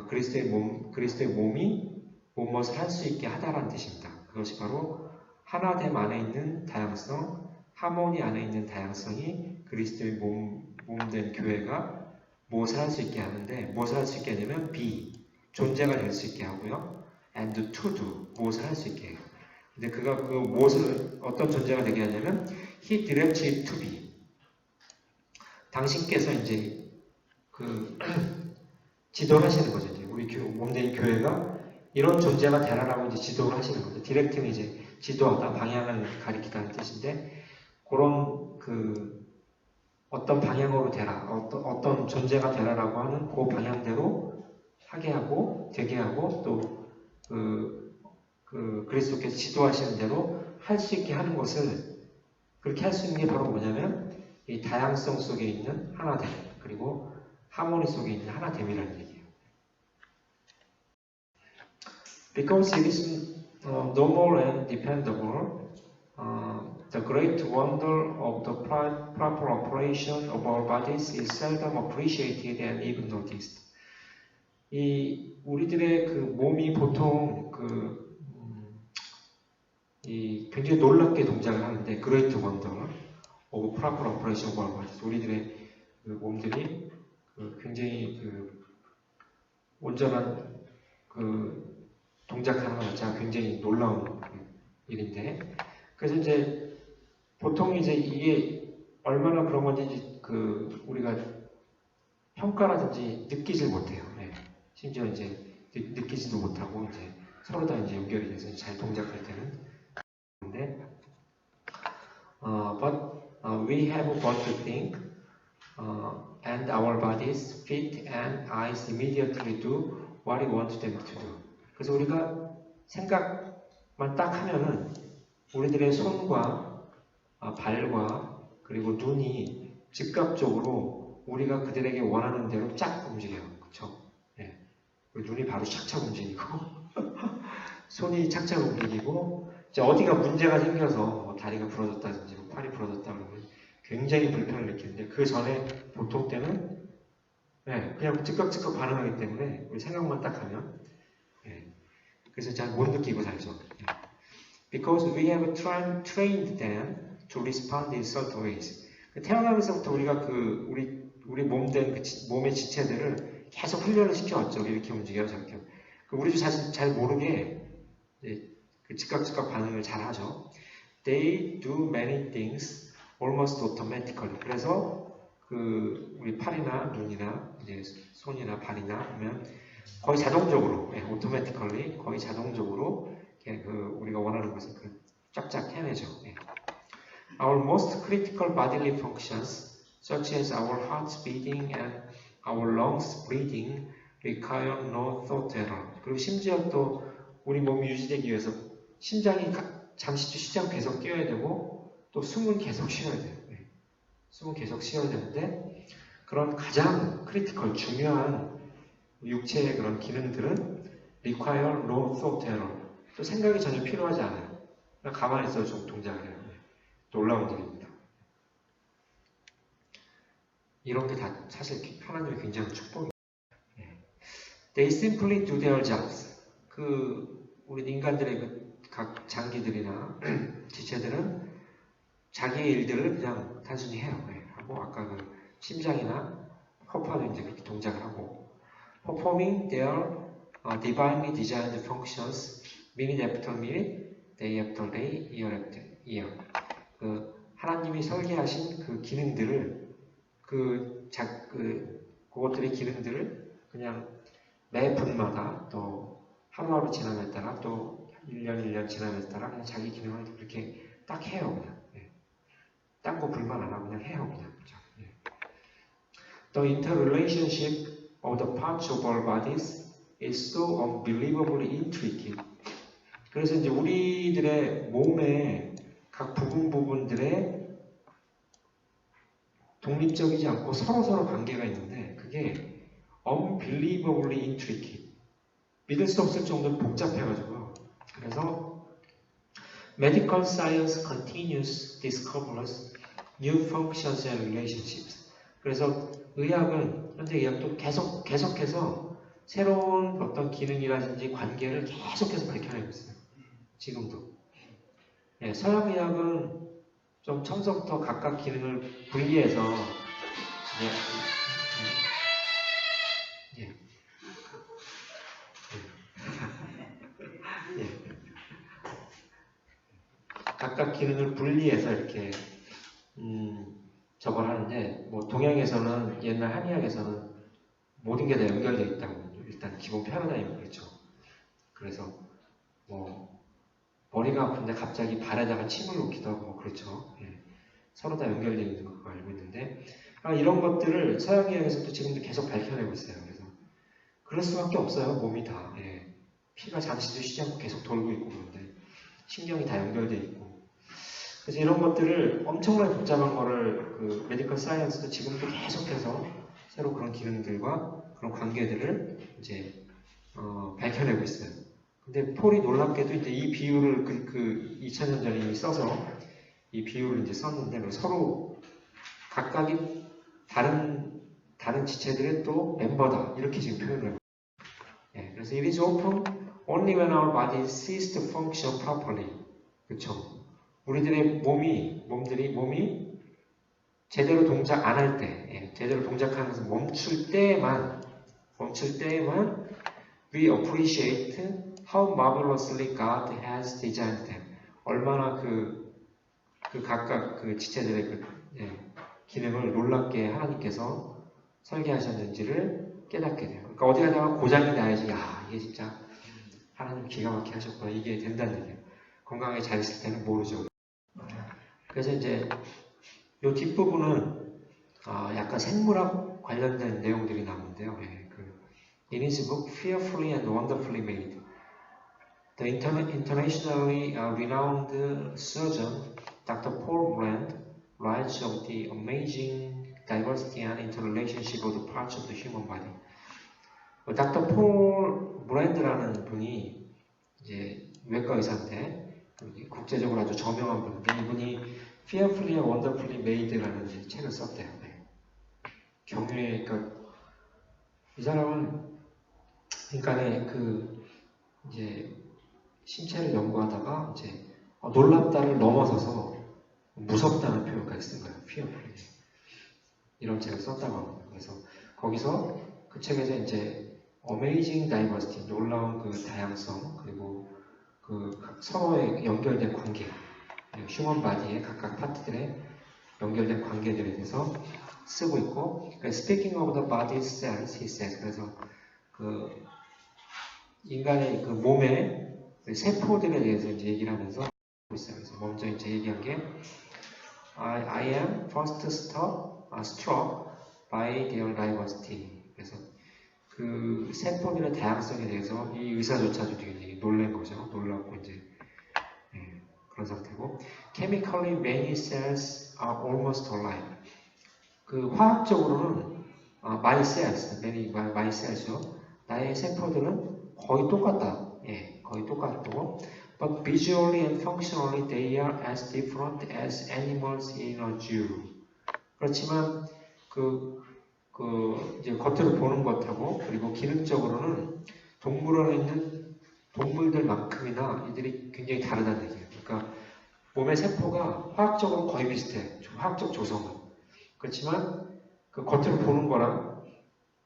그리스도의 몸이 무엇을 할 수 있게 하다라는 뜻입니다. 그것이 바로 하나됨 안에 있는 다양성, 하모니 안에 있는 다양성이 그리스도의 몸된 교회가 무엇을 할 수 있게 하는데 무엇을 할 수 있게 하냐면 be, 존재가 될 수 있게 하고요. and to do, 무엇을 할 수 있게 해요. 근데 그가 그 무엇을 어떤 존재가 되게 하냐면 he directs it to be. 당신께서 이제 지도를 하시는 거죠. 이제 우리 몸된 교회가 이런 존재가 되라라고 이제 지도를 하시는 거죠. 디렉트는 이제 지도하다, 방향을 가리키다는 뜻인데 그런 어떤 방향으로 되라, 어떤 존재가 되라라고 하는 그 방향대로 하게 하고 되게 하고 또 그리스도께서 지도하시는 대로 할 수 있게 하는 것을 그렇게 할 수 있는 게 바로 뭐냐면 이 다양성 속에 있는 하나됨 그리고 하모니 속에 있는 하나됨이라는 얘기예요. Because it is normal and dependable, The great wonder of the proper operation of our bodies is seldom appreciated and even noticed. 이 우리들의 그 몸이 보통 이 굉장히 놀랍게 동작을 하는데 great wonder of proper operation of our bodies. 우리들의 그 몸들이 굉장히 온전한 동작하는 것 자체가 굉장히 놀라운 일인데, 그래서 이제 보통 이제 이게 얼마나 그런 건지 우리가 평가라든지 느끼질 못해요. 네. 심지어 이제 느끼지도 못하고 이제 서로 다 이제 연결이 돼서 잘 동작할 때는. 근데 but we have what to think, and our bodies, feet, and eyes immediately do what we want them to do. 그래서 우리가 생각만 딱 하면은 우리들의 손과 발과 그리고 눈이 즉각적으로 우리가 그들에게 원하는 대로 쫙 움직여요. 그쵸? 네. 눈이 바로 착착 움직이고 손이 착착 움직이고 이제 어디가 문제가 생겨서 다리가 부러졌다든지 팔이 부러졌다 그러면 굉장히 불편을 느끼는데 그 전에 보통 때는 그냥 즉각 반응하기 때문에 우리 생각만 딱 하면 그래서 잘 못 느끼고 살죠. Because we have trained them to respond in certain ways. 태어나면서부터 우리가 우리 몸의 지체들을 계속 훈련을 시켜왔죠. 이렇게 움직여요, 저렇게. 우리도 사실 잘 모르게 즉각 반응을 잘 하죠. They do many things almost automatically. 그래서 우리 팔이나 눈이나 이제 손이나 발이나 보면 거의 자동적으로, automatically 거의 자동적으로 우리가 원하는 것을 쫙쫙 해내죠. Our most critical bodily functions, such as our hearts beating and our lungs breathing, require no thought at all. 그리고 심지어 또 우리 몸이 유지되기 위해서 심장이 잠시 쉬지 계속 뛰어야 되고 또 숨은 계속 쉬어야 돼요. 숨은 계속 쉬어야 되는데 그런 가장 크리티컬 중요한 육체의 그런 기능들은 require no thought at all. 또 생각이 전혀 필요하지 않아요. 그냥 가만히 있어도 좀 동작을 해요. 놀라운 일입니다. 이런 게 다 사실 하나님의 굉장한 축복입니다. They simply do their jobs. 우리 인간들의 각 장기들이나 지체들은 자기의 일들을 그냥 단순히 해요. 하고 아까 심장이나 허파도 이제 그렇게 동작을 하고 performing their divinely designed functions minute after minute, day after day, year after year. 하나님이 설계하신 그 기능들을 그것들의 기능들을 그냥 매 분마다 또 하루하루 지남에 따라 또 1년 지남에 따라 그냥 자기 기능을 그렇게 딱 해요. 그냥. 딴 거 불만 안 하고 그냥 해요. 그냥. The interrelationship of the parts of our bodies is so unbelievably intricate. 그래서 이제 우리들의 몸의 각 부분들의 독립적이지 않고 서로 관계가 있는데 그게 unbelievably intricate. 믿을 수 없을 정도로 복잡해가지고요. 그래서 medical science continues discovers new functions and relationships. 그래서 현재 의학도 계속해서 새로운 어떤 기능이라든지 관계를 계속해서 밝혀내고 있어요. 지금도. 서양의학은 좀 처음부터 각각 기능을 분리해서 각각 기능을 분리해서 이렇게 저걸 하는데 동양에서는 옛날 한의학에서는 모든 게 다 연결되어 있다고 일단 기본 패러다임이 그렇죠. 그래서 머리가 아픈데 갑자기 발에다가 침을 놓기도 하고 그렇죠. 서로 다 연결되어 있는 거 알고 있는데 이런 것들을 서양의학에서도 지금도 계속 밝혀내고 있어요. 그래서 그럴 수밖에 없어요. 몸이 다 피가 잠시도 쉬지 않고 계속 돌고 있고 그런데 신경이 다 연결되어 있고 그래서 이런 것들을 엄청나게 복잡한 거를 메디컬 사이언스도 지금도 계속해서 새로 그런 기능들과 그런 관계들을 이제 밝혀내고 있어요. 근데 폴이 놀랍게도 이제 이 비율을 2000년 전에 이미 써서 이 비유를 이제 썼는데 서로 각각이 다른 지체들의 또 멤버다 이렇게 지금 표현을 해요. 예, 그래서 it is open only when our body ceases to function properly. 그렇죠? 우리들의 몸이 제대로 동작 안 할 때, 예, 제대로 동작하면서 멈출 때에만 we appreciate how marvelously God has designed them. 얼마나 각각 그 지체들의 기능을 놀랍게 하나님께서 설계하셨는지를 깨닫게 돼요. 그러니까 어디 가다가 고장이 나야지, 이게 진짜 하나님 기가 막히게 하셨구나. 이게 된다는 얘기예요. 건강하게 잘 있을 때는 모르죠. 그래서 이제 이 뒷부분은 약간 생물학 관련된 내용들이 나오는데요. In his book, Fearfully and Wonderfully Made, the internationally renowned surgeon Dr. Paul Brand writes of the amazing diversity and interrelationship of the parts of the human body. Dr. Paul Brand라는 분이 이제 외과 의사인데 국제적으로 아주 저명한 분인데 이분이 Fearfully and Wonderfully Made라는 책을 썼대요. 그러니까 이 사람은 그러니까 이제 신체를 연구하다가 이제 놀랍다를 넘어서서 무섭다는 표현까지 쓴 거예요. Fearfully. 이런 책을 썼다고 합니다. 그래서 거기서 그 책에서 이제 Amazing Diversity, 놀라운 그 다양성, 그리고 그 서로의 연결된 관계, 휴먼 바디의 각각 파트들의 연결된 관계들에 대해서 쓰고 있고, Speaking of the body cells, he says. 그래서 그 인간의 그 몸의 세포들에 대해서 이제 얘기를 하면서 있어요. 그래서 먼저 이제 얘기한 게 I am first struck by their diversity. 그래서 그 세포들의 다양성에 대해서 이 의사조차도 굉장히 놀란 거죠. 놀랍고 이제 그런 상태고 Chemically, many cells are almost alike. 그 화학적으로는 my cells죠. 나의 세포들은 거의 똑같다. 거의 똑같고 but visually and functionally they are as different as animals in a zoo. 그렇지만 이제 겉으로 보는 것하고 그리고 기능적으로는 동물원에 있는 동물들만큼이나 이들이 굉장히 다르다는 얘기예요. 그러니까 몸의 세포가 화학적으로 거의 비슷해. 화학적 조성은. 그렇지만 그 겉으로 보는 거랑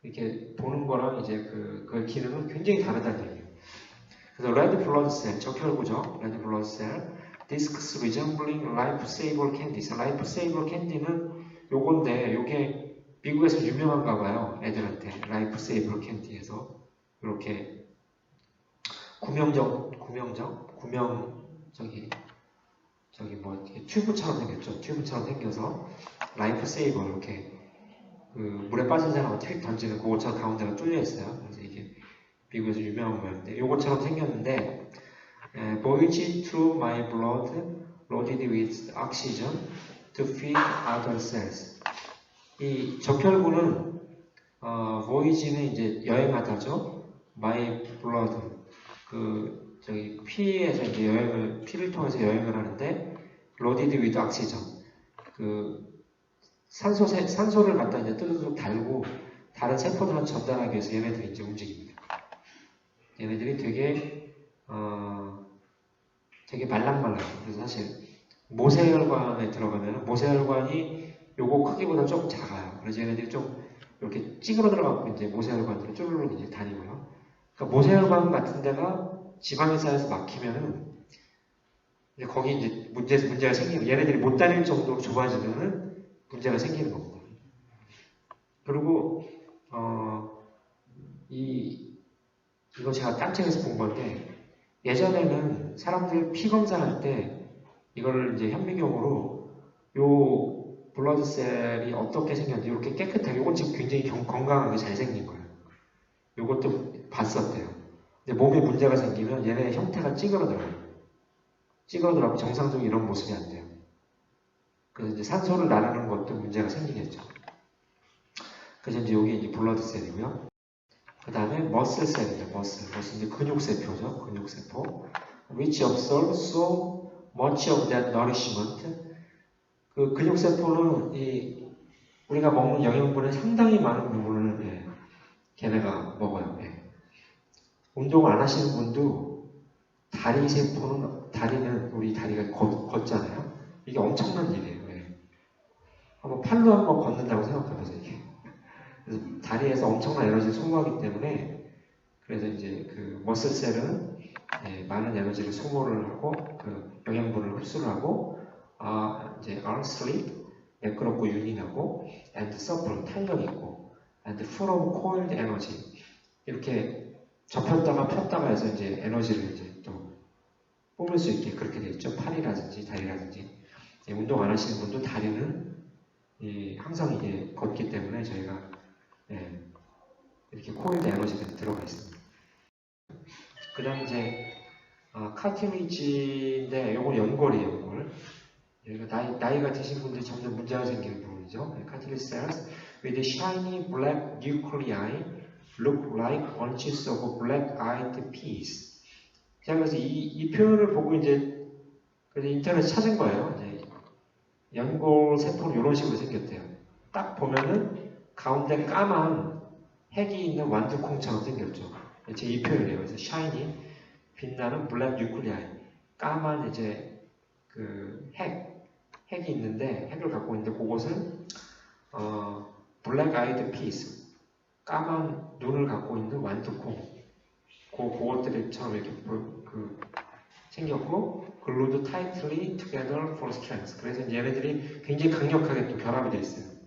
이렇게 보는 거랑 이제 그 기능은 굉장히 다르다는 얘기예요. 그래서 red blood cell, 적혈구죠. red blood cell, discs resembling life-saver candies. life-saver candy는 요건데 요게 미국에서 유명한가 봐요. 애들한테 라이프세이버 캔디에서 이렇게 튜브처럼 생겼죠. 튜브처럼 생겨서 라이프세이버 이렇게 그 물에 빠진 사람을 휙 던지는 그것처럼 가운데가 뚫려 있어요. 그래서 이게 미국에서 유명한 거였는데 요것처럼 생겼는데 voyage through my blood loaded with oxygen to feed other cells. 이 적혈구는 voyage는 이제 여행하다죠. my blood 피에서 이제 피를 통해서 여행을 하는데 loaded with oxygen 산소를 갖다 이제 뚜둑 달고 다른 세포들한테 전달하기 위해서 얘네들이 이제 움직입니다. 얘네들이 되게 말랑말랑해요. 그래서 사실 모세혈관에 들어가면 모세혈관이 요거 크기보다 조금 작아요. 그래서 얘네들이 좀 이렇게 찌그러 들어가고 이제 모세혈관으로 쭈르륵 이제 다니고요. 그러니까 모세혈관 같은 데가 지방이 쌓여서 막히면은 이제 거기 이제 문제가 생기고 얘네들이 못 다닐 정도로 좁아지면은 문제가 생기는 겁니다. 그리고 이거 제가 딴 책에서 본 건데 예전에는 사람들 피 검사할 때 이거를 이제 현미경으로 요 블러드셀이 어떻게 생겼는지 이렇게 깨끗하게 이건 지금 굉장히 건강하게 잘 생긴 거예요. 이것도 봤었대요. 근데 몸에 문제가 생기면 얘네 형태가 찌그러들어요. 찌그러들어서 정상적인 이런 모습이 안 돼요. 그래서 이제 산소를 나르는 것도 문제가 생기겠죠. 그래서 이제 여기 이제 블러드셀이고요. 그 다음에 머슬셀이죠. 머슬 이제 근육세포죠. 근육세포. Which absorb so much of that nourishment 그 근육세포는 우리가 먹는 영양분의 상당히 많은 부분을 걔네가 먹어요. 운동 안 하시는 분도 다리는 우리 다리가 걷잖아요. 이게 엄청난 일이에요. 한번 팔로 한번 걷는다고 생각해보세요. 이게. 그래서 다리에서 엄청난 에너지를 소모하기 때문에 그래서 이제 그 머슬셀은 많은 에너지를 소모를 하고 그 영양분을 흡수를 하고 이제 are sleep 매끄럽고 윤인하고 and supple 탄력 있고 and full of coiled energy 이렇게 접혔다가 폈다가 해서 이제 에너지를 이제 또 뿜을 수 있게 그렇게 되어 있죠. 팔이라든지 다리라든지 운동 안 하시는 분도 다리는 항상 이게 걷기 때문에 저희가 이렇게 코일드 에너지가 들어가 있습니다. 그 다음 이제 카티리지인데 요거 연골이에요. 연골. 여기가 나이가 드신 분들이 점점 문제가 생기는 부분이죠. 카티리지 cells with shiny black nuclei look like bunches of black-eyed peas. 제가 그래서 이 표현을 보고 이제 인터넷에 찾은 거예요. 연골 세포는 이런 식으로 생겼대요. 딱 보면은 가운데 까만 핵이 있는 완두콩처럼 생겼죠. 제 이 표현이에요. 그래서 shiny 빛나는 black nuclei 까만 이제 그 핵이 있는데 핵을 갖고 있는데 그것은 black-eyed peas 까만 눈을 갖고 있는 완두콩 그것들처럼 이렇게 생겼고 glued tightly together for strength. 그래서 얘네들이 굉장히 강력하게 또 결합이 되어 있어요.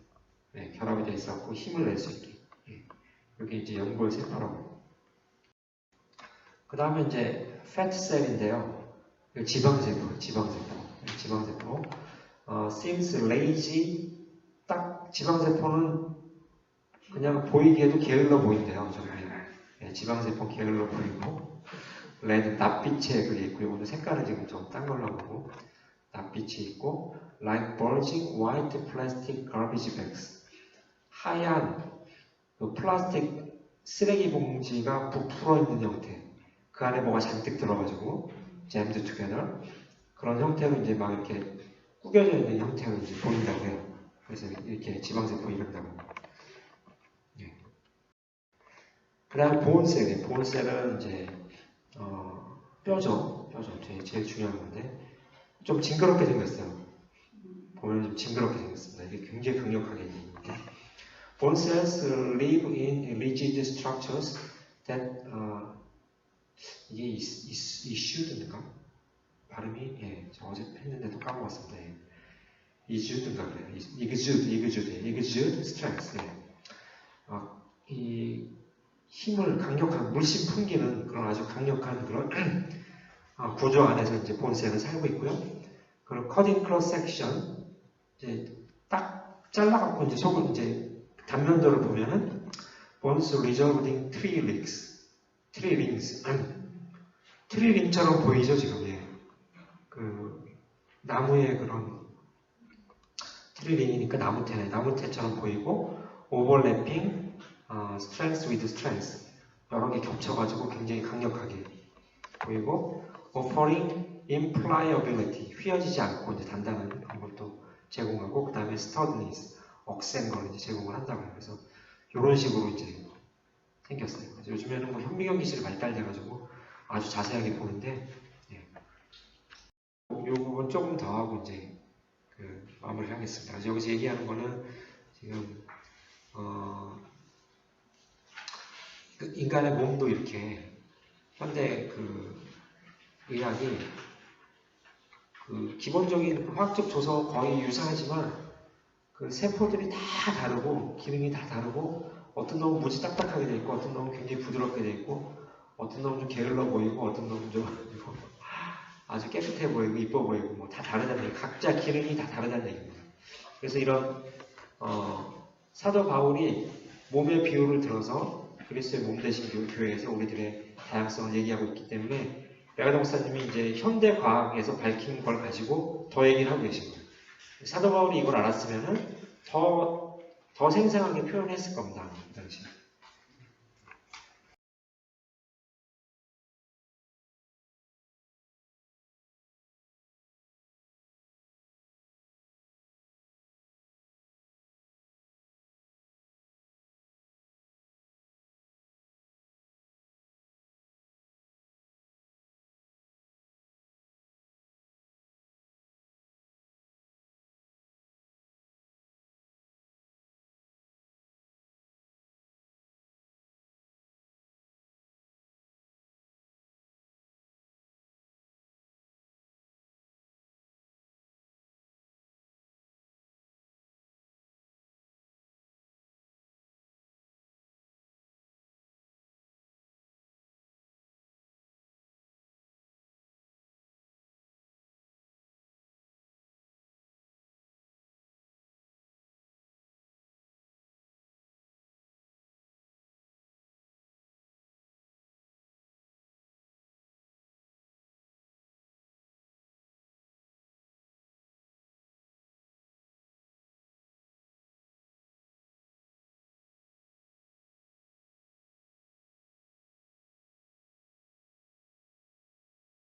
결합이 되어 있어서 힘을 낼 수 있게. 이게 이제 연골 세포라고. 그 다음에 이제 fat cell인데요. 지방세포. seems lazy. 딱 지방세포는 그냥 보이기에도 게을러 보인대요. 지방세포 게을러 보이고 레드 낯빛에 그게 있고 이거는 색깔은 지금 좀 딴 걸로 보고 낯빛이 있고 like bulging white plastic garbage bags 하얀 그 플라스틱 쓰레기 봉지가 부풀어 있는 형태 그 안에 뭐가 잔뜩 들어가지고 jammed together 그런 형태로 이제 막 이렇게 구겨져 있는 형태로 이제 보인다고 해요. 그래서 이렇게 지방세포 이런다고. 그 다음에 보온셀이에요. 보온셀은 이제 뼈죠. 제일 중요한 건데 좀 징그럽게 생겼어요. 보면 좀 징그럽게 생겼습니다. 이게 굉장히 강력하게 있는데 Bone cells live in rigid structures that 이게 issued인가? 발음이 저 어제 했는데도 까먹었습니다. issued인가 그래요. exude strength. 이 힘을 강력한 물씬 풍기는 그런 아주 강력한 그런 구조 안에서 이제 본셀은 살고 있고요. 그리고 cutting cross section 이제 딱 잘라갖고 이제 속을 이제 단면도를 보면은 bones resolving tree rings,트리링처럼 보이죠 지금 그 나무의 그런 트리링이니까 나무태처럼 보이고 overlapping strength with strength 여러 개 겹쳐가지고 굉장히 강력하게 보이고 offering impliability 휘어지지 않고 이제 단단한 것도 제공하고 그 다음에 sturdiness 억센 걸 이제 제공을 한다고 해요. 그래서 이런 식으로 이제 생겼어요. 그래서 요즘에는 뭐 현미경 기술이 발달돼가지고 아주 자세하게 보는데 이 부분 조금 더 하고 이제 마무리를 하겠습니다. 그래서 여기서 얘기하는 거는 지금 인간의 몸도 이렇게 현대 의학이 기본적인 화학적 조서 거의 유사하지만 세포들이 다 다르고 기능이 다 다르고 어떤 놈은 무지 딱딱하게 돼 있고 어떤 놈은 굉장히 부드럽게 돼 있고 어떤 놈은 좀 게을러 보이고 어떤 놈은 좀 아주 깨끗해 보이고 이뻐 보이고 뭐 다 다르다는 얘기 각자 기능이 다 다르다는 얘기입니다. 그래서 이런 사도 바울이 몸의 비유를 들어서 그리스도의 몸 되신 교회에서 우리들의 다양성을 얘기하고 있기 때문에 레가드 목사님이 이제 현대 과학에서 밝힌 걸 가지고 더 얘기를 하고 계신 거예요. 사도 바울이 이걸 알았으면은 더 생생하게 표현했을 겁니다. 그 당시.